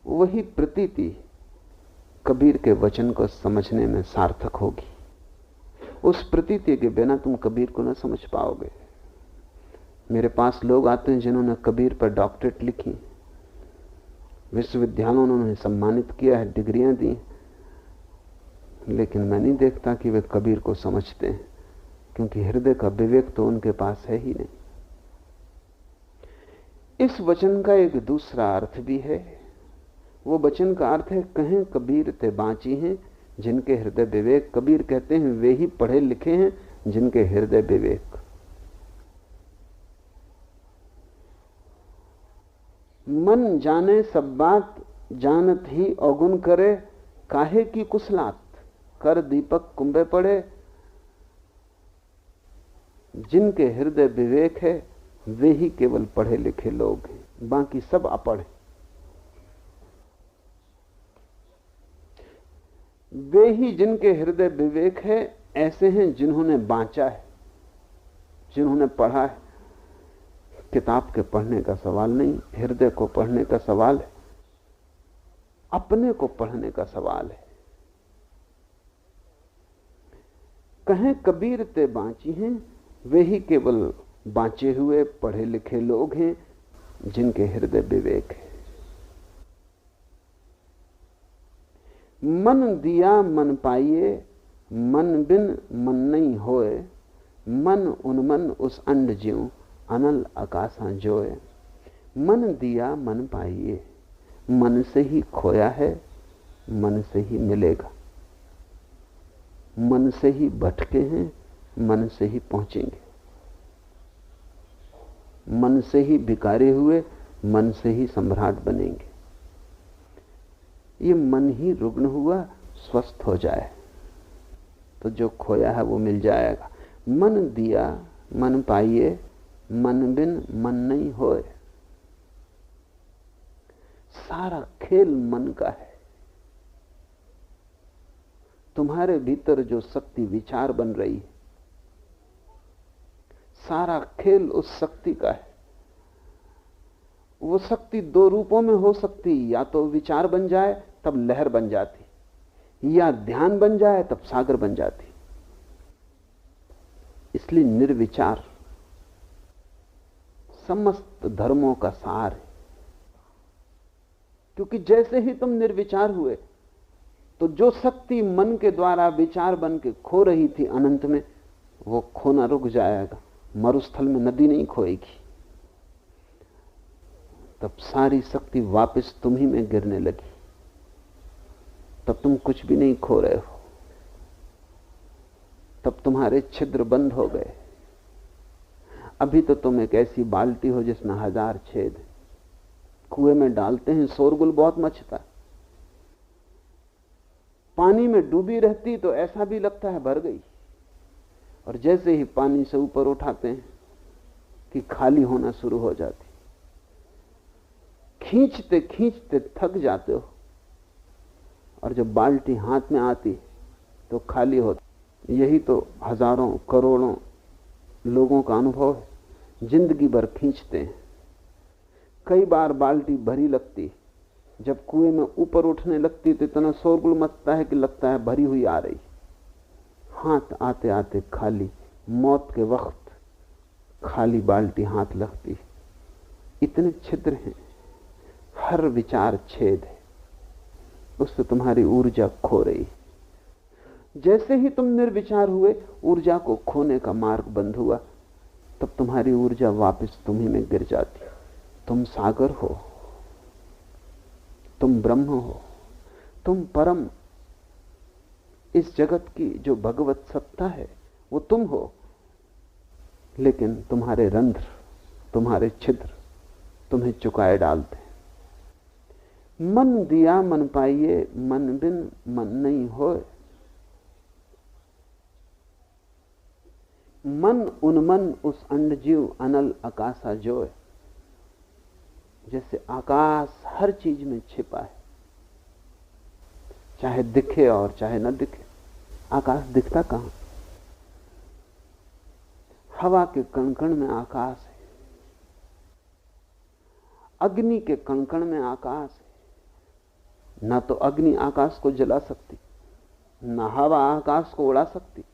A: वही प्रतीति कबीर के वचन को समझने में सार्थक होगी। उस प्रतीति के बिना तुम कबीर को न समझ पाओगे। मेरे पास लोग आते हैं जिन्होंने कबीर पर डॉक्टरेट लिखी, विश्वविद्यालयों ने उन्हें सम्मानित किया है, डिग्रियां दी, लेकिन मैं नहीं देखता कि वे कबीर को समझते हैं, क्योंकि हृदय का विवेक तो उनके पास है ही नहीं। इस वचन का एक दूसरा अर्थ भी है। वो वचन का अर्थ है, कहें कबीर ते बाँची हैं जिनके हृदय विवेक। कबीर कहते हैं वे ही पढ़े लिखे हैं जिनके हृदय विवेक। मन जाने सब बात, जानत ही अवगुण करे, काहे की कुसलात, कर दीपक कुंभे पड़े। जिनके हृदय विवेक है वे ही केवल पढ़े लिखे लोग हैं, बाकी सब अपढ़। वे ही जिनके हृदय विवेक है ऐसे हैं जिन्होंने बांचा है, जिन्होंने पढ़ा है। किताब के पढ़ने का सवाल नहीं, हृदय को पढ़ने का सवाल है, अपने को पढ़ने का सवाल है। कहें कबीर ते बाँची हैं, वे ही केवल बांचे हुए पढ़े लिखे लोग हैं जिनके हृदय विवेक है। मन दिया मन पाइए, मन बिन मन नहीं होए, मन उन्मन उस अंड ज्यों अनल आकाशा जोए। मन दिया मन पाइए, मन से ही खोया है, मन से ही मिलेगा। मन से ही भटके हैं, मन से ही पहुंचेंगे। मन से ही भिखारी हुए, मन से ही सम्राट बनेंगे। ये मन ही रुग्ण हुआ, स्वस्थ हो जाए तो जो खोया है वो मिल जाएगा। मन दिया मन पाइए, मन बिन मन नहीं होए। सारा खेल मन का है। तुम्हारे भीतर जो शक्ति विचार बन रही है, सारा खेल उस शक्ति का है। वो शक्ति दो रूपों में हो सकती, या तो विचार बन जाए तब लहर बन जाती, या ध्यान बन जाए तब सागर बन जाती। इसलिए निर्विचार समस्त धर्मों का सार है। क्योंकि जैसे ही तुम निर्विचार हुए तो जो शक्ति मन के द्वारा विचार बन के खो रही थी अनंत में, वो खोना रुक जाएगा। मरुस्थल में नदी नहीं खोएगी, तब सारी शक्ति वापस तुम ही में गिरने लगी। तब तुम कुछ भी नहीं खो रहे हो, तब तुम्हारे छिद्र बंद हो गए। अभी तो तुम एक ऐसी बाल्टी हो जिसमें 1000 छेद है। कुएं में डालते हैं, शोरगुल बहुत मचता है। पानी में डूबी रहती तो ऐसा भी लगता है भर गई, और जैसे ही पानी से ऊपर उठाते हैं कि खाली होना शुरू हो जाती। खींचते खींचते थक जाते हो, और जब बाल्टी हाथ में आती तो खाली होती। यही तो हजारों करोड़ों लोगों का अनुभव है। जिंदगी भर खींचते हैं, कई बार बाल्टी भरी लगती, जब कुएं में ऊपर उठने लगती तो इतना शोरगुल मचता है कि लगता है भरी हुई आ रही। हाथ आते आते खाली, मौत के वक्त खाली बाल्टी हाथ लगती। इतने छिद्र हैं, हर विचार छेद है, उससे तुम्हारी ऊर्जा खो रही। जैसे ही तुम निर्विचार हुए, ऊर्जा को खोने का मार्ग बंद हुआ, तब तुम्हारी ऊर्जा वापस तुम्ही में गिर जाती। तुम सागर हो, तुम ब्रह्म हो, तुम परम। इस जगत की जो भगवत सत्ता है वो तुम हो, लेकिन तुम्हारे रंध्र, तुम्हारे छिद्र तुम्हें चुकाए डालते हैं। मन दिया मन पाइए, मन बिन मन नहीं होए। मन उन्मन उस अंडजीव अनल आकाशा जोए। जैसे आकाश हर चीज में छिपा है, चाहे दिखे और चाहे न दिखे। आकाश दिखता कहां? हवा के कणकण में आकाश है, अग्नि के कणकण में आकाश है। ना तो अग्नि आकाश को जला सकती, ना हवा आकाश को उड़ा सकती।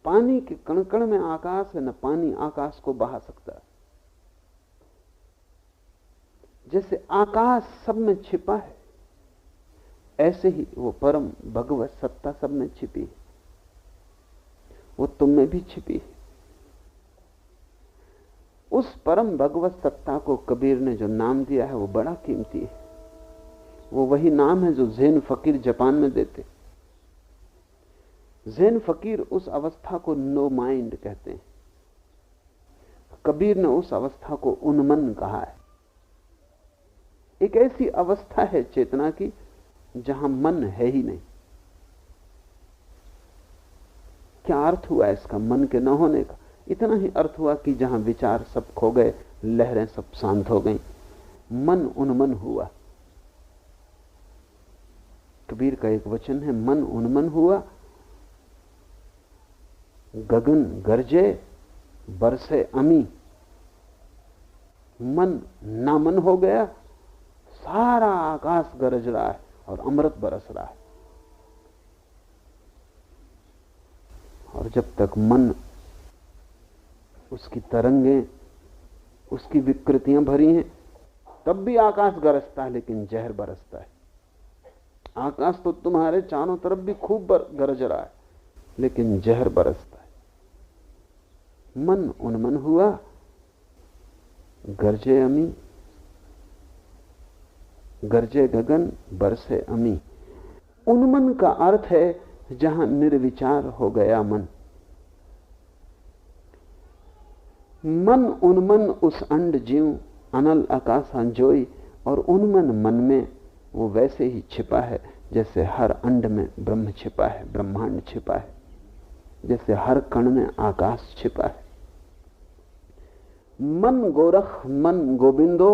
A: पानी के कणकण में आकाश है, न पानी आकाश को बहा सकता है। जैसे आकाश सब में छिपा है, ऐसे ही वो परम भगवत सत्ता सब में छिपी है। वो तुम में भी छिपी है। उस परम भगवत सत्ता को कबीर ने जो नाम दिया है वो बड़ा कीमती है। वो वही नाम है जो ज़ेन फकीर जापान में देते। ज़ेन फकीर उस अवस्था को नो माइंड कहते हैं। कबीर ने उस अवस्था को उन्मन कहा है। एक ऐसी अवस्था है चेतना की जहां मन है ही नहीं। क्या अर्थ हुआ इसका मन के न होने का? इतना ही अर्थ हुआ कि जहां विचार सब खो गए, लहरें सब शांत हो गईं, मन उन्मन हुआ। कबीर का एक वचन है, मन उन्मन हुआ, गगन गरजे बरसे अमी। मन नामन हो गया, सारा आकाश गरज रहा है और अमृत बरस रहा है। और जब तक मन उसकी तरंगें, उसकी विकृतियां भरी हैं, तब भी आकाश गरजता है, लेकिन जहर बरसता है। आकाश तो तुम्हारे चारों तरफ भी खूब गरज रहा है, लेकिन जहर बरसता है। मन उन्मन हुआ, गरजे अमी, गरजे गगन, बरसे अमी। उन्मन का अर्थ है जहां निर्विचार हो गया मन। मन उन्मन उस अंड जीव अनल आकाशा जोई, और उन्मन मन में वो वैसे ही छिपा है जैसे हर अंड में ब्रह्म छिपा है, ब्रह्मांड छिपा है, जैसे हर कण में आकाश छिपा है। मन गोरख मन गोविंदो,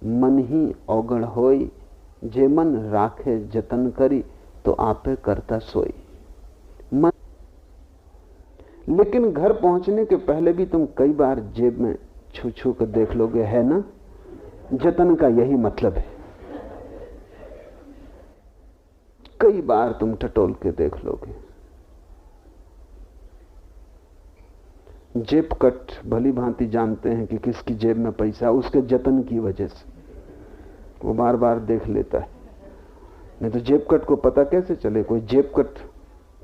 A: मन ही औगण होई, जे मन राखे जतन करी, तो आपे करता सोई। मन, लेकिन घर पहुंचने के पहले भी तुम कई बार जेब में छू छू कर देख लोगे, है ना? जतन का यही मतलब है। कई बार तुम टटोल के देख लोगे। जेब कट भली भांति जानते हैं कि किसकी जेब में पैसा, उसके जतन की वजह से वो बार बार देख लेता है। नहीं तो जेब कट को पता कैसे चले? कोई जेब कट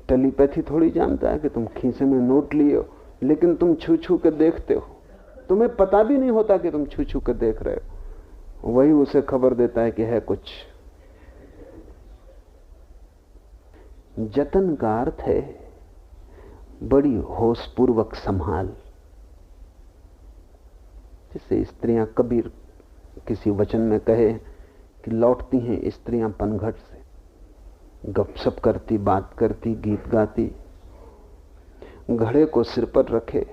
A: टेलीपैथी थोड़ी जानता है कि तुम खीसे में नोट लिए हो, लेकिन तुम छू छू के देखते हो। तुम्हें पता भी नहीं होता कि तुम छू छू के देख रहे हो, वही उसे खबर देता है कि है कुछ। जतन का अर्थ है बड़ी होशपूर्वक संभाल। जैसे स्त्रियां, कबीर किसी वचन में कहे कि लौटती हैं स्त्रियां पनघट से, गपशप करती, बात करती, गीत गाती, घड़े को सिर पर रखे,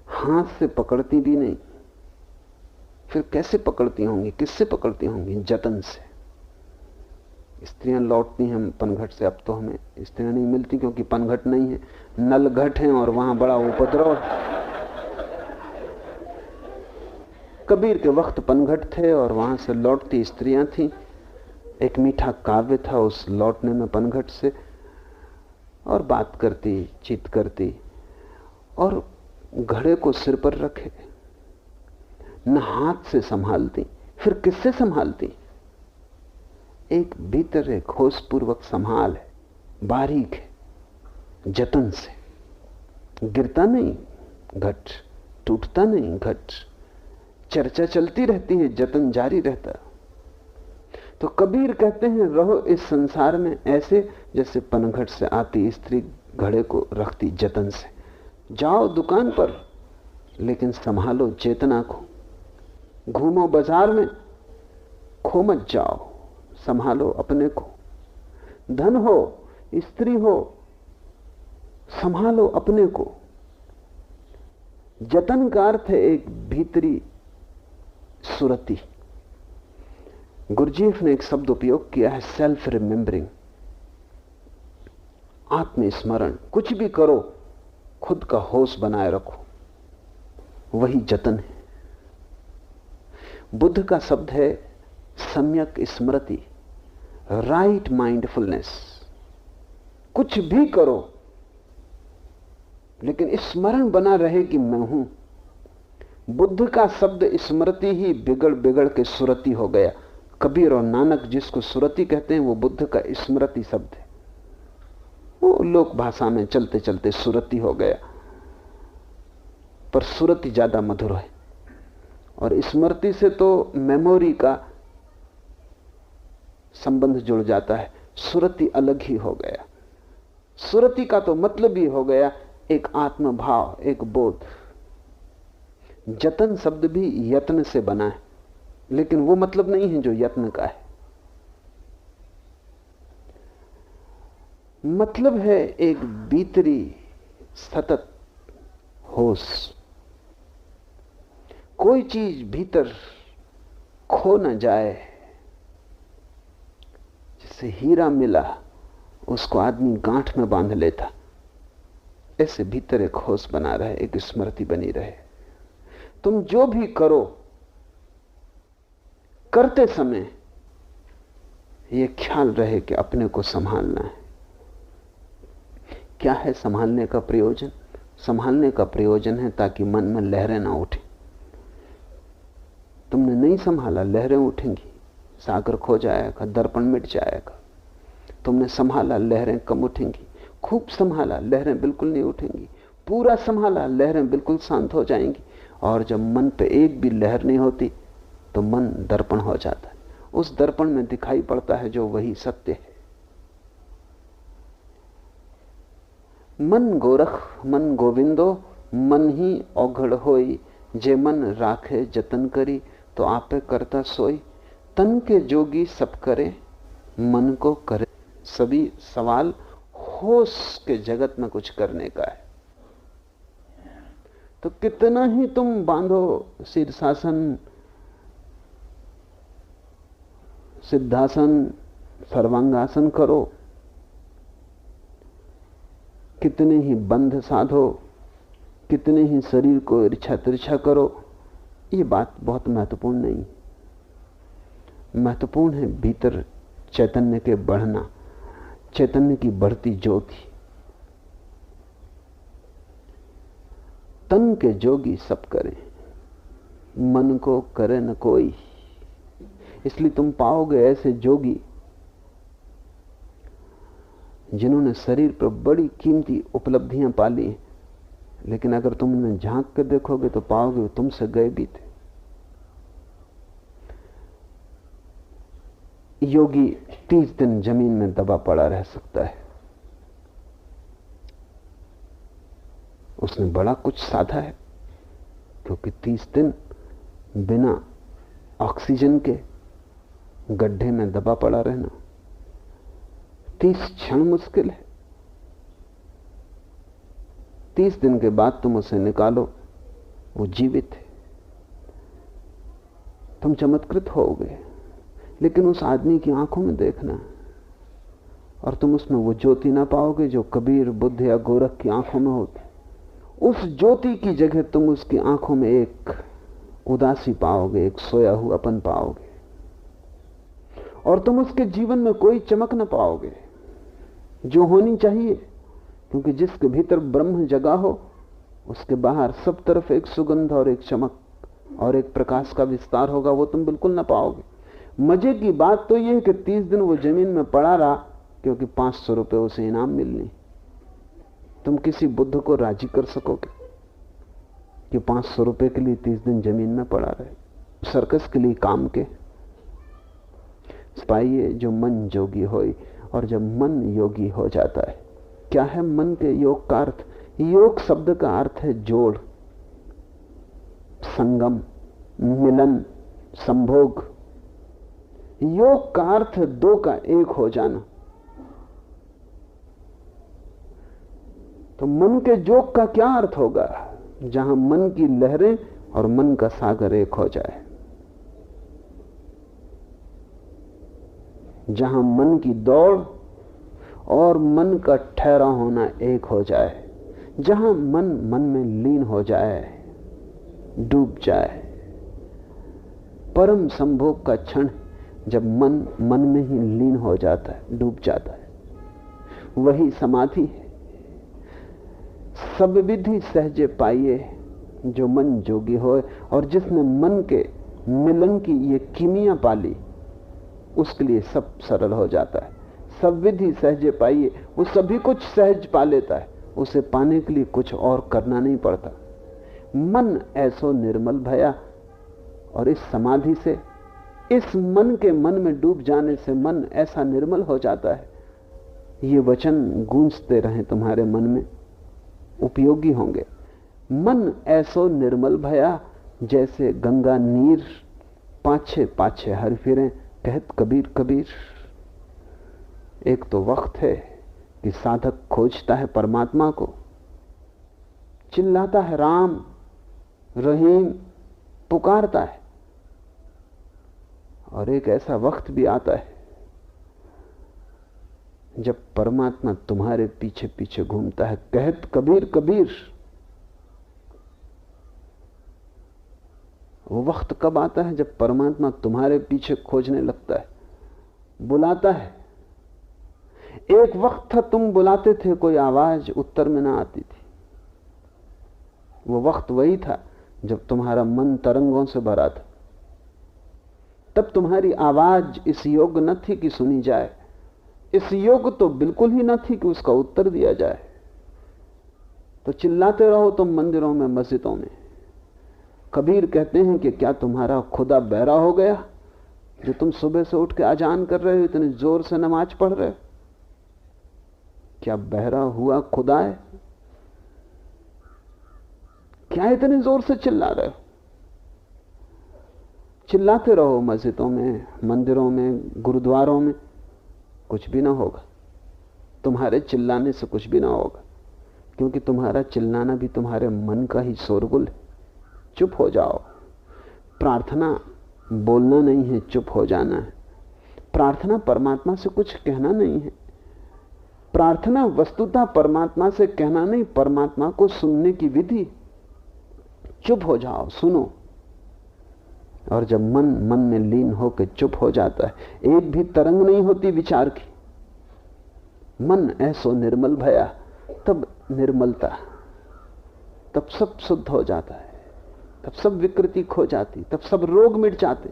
A: हाथ से पकड़ती भी नहीं। फिर कैसे पकड़ती होंगी, किससे पकड़ती होंगी? जतन से। स्त्रियां लौटती हैं पनघट से। अब तो हमें स्त्रियां नहीं मिलती, क्योंकि पनघट नहीं है, नलघट है, और वहां बड़ा उपद्रव है। कबीर के वक्त पनघट थे और वहां से लौटती स्त्रियां थीं। एक मीठा काव्य था उस लौटने में पनघट से, और बात करती, चित करती, और घड़े को सिर पर रखे, न हाथ से संभालती। फिर किससे संभालती? एक भीतर एक होशपूर्वक संभाल है, बारीक है, जतन से। गिरता नहीं घट, टूटता नहीं घट, चर्चा चलती रहती है, जतन जारी रहता। तो कबीर कहते हैं, रहो इस संसार में ऐसे जैसे पनघट से आती स्त्री घड़े को रखती जतन से। जाओ दुकान पर, लेकिन संभालो चेतना को। घूमो बाजार में, खो मत जाओ, संभालो अपने को। धन हो, स्त्री हो, संभालो अपने को। जतन का अर्थ है एक भीतरी सुरति। गुरजीफ ने एक शब्द उपयोग किया है, सेल्फ रिमेंबरिंग, आत्मस्मरण। कुछ भी करो, खुद का होश बनाए रखो, वही जतन है। बुद्ध का शब्द है सम्यक स्मृति, राइट माइंडफुलनेस। कुछ भी करो, लेकिन स्मरण बना रहे कि मैं हूं। बुद्ध का शब्द स्मृति ही बिगड़ बिगड़ के सुरति हो गया। कबीर और नानक जिसको सुरति कहते हैं, वो बुद्ध का स्मृति शब्द है। वो लोक भाषा में चलते चलते सुरति हो गया, पर सुरति ज्यादा मधुर है। और स्मृति से तो मेमोरी का संबंध जुड़ जाता है, सुरति अलग ही हो गया। सुरति का तो मतलब ही हो गया एक आत्मभाव, एक बोध। जतन शब्द भी यत्न से बना है, लेकिन वो मतलब नहीं है जो यत्न का है। मतलब है एक भीतरी सतत होश। कोई चीज भीतर खो न जाए। जैसे हीरा मिला, उसको आदमी गांठ में बांध लेता, ऐसे भीतर एक होश बना रहे, एक स्मृति बनी रहे। तुम जो भी करो, करते समय यह ख्याल रहे कि अपने को संभालना है। क्या है संभालने का प्रयोजन? संभालने का प्रयोजन है ताकि मन में लहरें ना उठे। तुमने नहीं संभाला, लहरें उठेंगी, सागर खो जाएगा, दर्पण मिट जाएगा। तुमने संभाला, लहरें कम उठेंगी। खूब संभाला, लहरें बिल्कुल नहीं उठेंगी। पूरा संभाला, लहरें बिल्कुल शांत हो जाएंगी। और जब मन पे एक भी लहर नहीं होती तो मन दर्पण हो जाता है। उस दर्पण में दिखाई पड़ता है जो वही सत्य है। मन गोरख मन गोविंदो, मन ही औघड़ होई, जे मन राखे जतन करी, तो आपे करता सोई। तन के जोगी सब करे, मन को करे सभी सवाल। होश के जगत में कुछ करने का है तो कितना ही तुम बांधो शीर्षासन, सिद्धासन, सर्वांगासन करो, कितने ही बंध साधो, कितने ही शरीर को इर्छा तिरछा करो, ये बात बहुत महत्वपूर्ण नहीं। महत्वपूर्ण है भीतर चैतन्य के बढ़ना, चैतन्य की बढ़ती ज्योति। तन के जोगी सब करें, मन को करे न कोई। इसलिए तुम पाओगे ऐसे जोगी जिन्होंने शरीर पर बड़ी कीमती उपलब्धियां पाली, लेकिन अगर तुम उन्हें झांक कर देखोगे तो पाओगे तुमसे गए भी थे। योगी 30 दिन जमीन में दबा पड़ा रह सकता है, उसने बड़ा कुछ साधा है, क्योंकि 30 दिन बिना ऑक्सीजन के गड्ढे में दबा पड़ा रहना 30 क्षण मुश्किल है। 30 दिन के बाद तुम उसे निकालो, वो जीवित है, तुम चमत्कृत होगे। लेकिन उस आदमी की आंखों में देखना और तुम उसमें वो ज्योति ना पाओगे जो कबीर, बुद्ध या गोरख की आंखों में होती। उस ज्योति की जगह तुम उसकी आंखों में एक उदासी पाओगे, एक सोया हुआपन पाओगे, और तुम उसके जीवन में कोई चमक न पाओगे जो होनी चाहिए। क्योंकि जिसके भीतर ब्रह्म जगा हो उसके बाहर सब तरफ एक सुगंध और एक चमक और एक प्रकाश का विस्तार होगा, वो तुम बिल्कुल ना पाओगे। मजे की बात तो यह है कि 30 दिन वो जमीन में पड़ा रहा क्योंकि 500 रुपए उसे इनाम मिलने। तुम किसी बुद्ध को राजी कर सकोगे कि 500 रुपए के लिए 30 दिन जमीन में पड़ा रहे? सर्कस के लिए काम के पाइए जो मन जोगी होई। और जब मन योगी हो जाता है, क्या है मन के योग का अर्थ? योग शब्द का अर्थ है जोड़, संगम, मिलन, संभोग। योग का अर्थ है दो का एक हो जाना। तो मन के जोग का क्या अर्थ होगा? जहां मन की लहरें और मन का सागर एक हो जाए, जहां मन की दौड़ और मन का ठहरा होना एक हो जाए, जहां मन मन में लीन हो जाए, डूब जाए। परम संभोग का क्षण जब मन मन में ही लीन हो जाता है, डूब जाता है, वही समाधि है। सब विधि सहजे पाइए जो मन जोगी होए। और जिसने मन के मिलन की ये कीमिया पाली उसके लिए सब सरल हो जाता है। सब विधि सहजे पाइए, वो सभी कुछ सहज पा लेता है, उसे पाने के लिए कुछ और करना नहीं पड़ता। मन ऐसो निर्मल भया, और इस समाधि से, इस मन के मन में डूब जाने से मन ऐसा निर्मल हो जाता है। ये वचन गूंजते रहे तुम्हारे मन में, उपयोगी होंगे। मन ऐसो निर्मल भया, जैसे गंगा नीर पाछे पाछे हर फिरें, कहत कबीर कबीर। एक तो वक्त है कि साधक खोजता है परमात्मा को, चिल्लाता है राम रहीम, पुकारता है। और एक ऐसा वक्त भी आता है जब परमात्मा तुम्हारे पीछे पीछे घूमता है, कहत कबीर कबीर। वो वक्त कब आता है? जब परमात्मा तुम्हारे पीछे खोजने लगता है, बुलाता है। एक वक्त था तुम बुलाते थे, कोई आवाज उत्तर में ना आती थी। वो वक्त वही था जब तुम्हारा मन तरंगों से भरा था। तब तुम्हारी आवाज इस योग्य न थी कि सुनी जाए, इस योग्य तो बिल्कुल ही न थी कि उसका उत्तर दिया जाए। तो चिल्लाते रहो तुम मंदिरों में, मस्जिदों में। कबीर कहते हैं कि क्या तुम्हारा खुदा बहरा हो गया जो तुम सुबह से उठ के अजान कर रहे हो, इतने जोर से नमाज पढ़ रहे हो? क्या बहरा हुआ खुदा है? क्या इतने जोर से चिल्ला रहे हो? चिल्लाते रहो मस्जिदों में, मंदिरों में, गुरुद्वारों में, कुछ भी ना होगा। तुम्हारे चिल्लाने से कुछ भी ना होगा, क्योंकि तुम्हारा चिल्लाना भी तुम्हारे मन का ही शोरगुल है। चुप हो जाओ। प्रार्थना बोलना नहीं है, चुप हो जाना है। प्रार्थना परमात्मा से कुछ कहना नहीं है। प्रार्थना वस्तुतः परमात्मा से कहना नहीं, परमात्मा को सुनने की विधि। चुप हो जाओ, सुनो। और जब मन मन में लीन होकर चुप हो जाता है, एक भी तरंग नहीं होती विचार की। मन ऐसो निर्मल भया, तब निर्मलता, तब सब शुद्ध हो जाता है, तब सब विकृति खो जाती, तब सब रोग मिट जाते,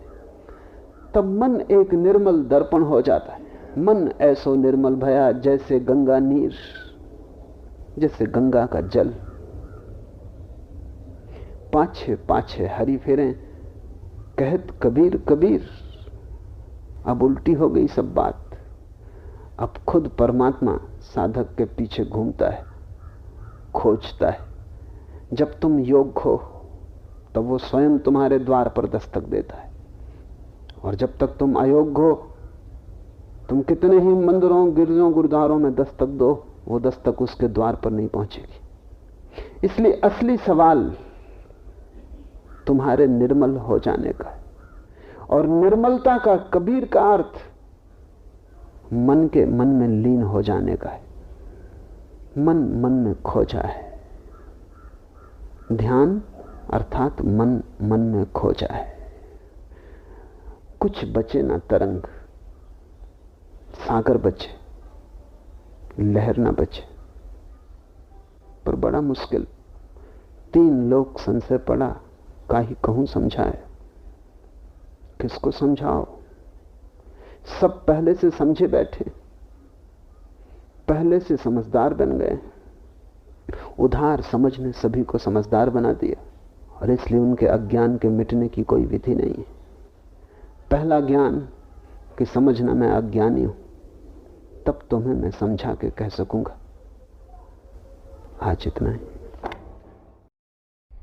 A: तब मन एक निर्मल दर्पण हो जाता है। मन ऐसो निर्मल भया जैसे गंगा नीर, जैसे गंगा का जल। पाछे पाछे हरी फेरें कहत कबीर कबीर। अब उल्टी हो गई सब बात। अब खुद परमात्मा साधक के पीछे घूमता है, खोजता है। जब तुम योग्य हो तब वो स्वयं तुम्हारे द्वार पर दस्तक देता है, और जब तक तुम अयोग्य हो, तुम कितने ही मंदिरों, गिरजों, गुरुद्वारों में दस्तक दो, वो दस्तक उसके द्वार पर नहीं पहुंचेगी। इसलिए असली सवाल तुम्हारे निर्मल हो जाने का है। और निर्मलता का, कबीर का अर्थ मन के मन में लीन हो जाने का है। मन मन में खोजा है। ध्यान अर्थात मन मन में खोजा है। कुछ बचे ना तरंग, सागर बचे, लहर ना बचे। पर बड़ा मुश्किल। 3 लोग संशय पड़ा, काहे कहूं समझाए, किसको समझाओ? सब पहले से समझे बैठे, पहले से समझदार बन गए। उधार समझ ने सभी को समझदार बना दिया, और इसलिए उनके अज्ञान के मिटने की कोई विधि नहीं है। पहला ज्ञान कि समझना मैं अज्ञानी हूं, तब तुम्हें मैं समझा के कह सकूंगा। आज इतना ही।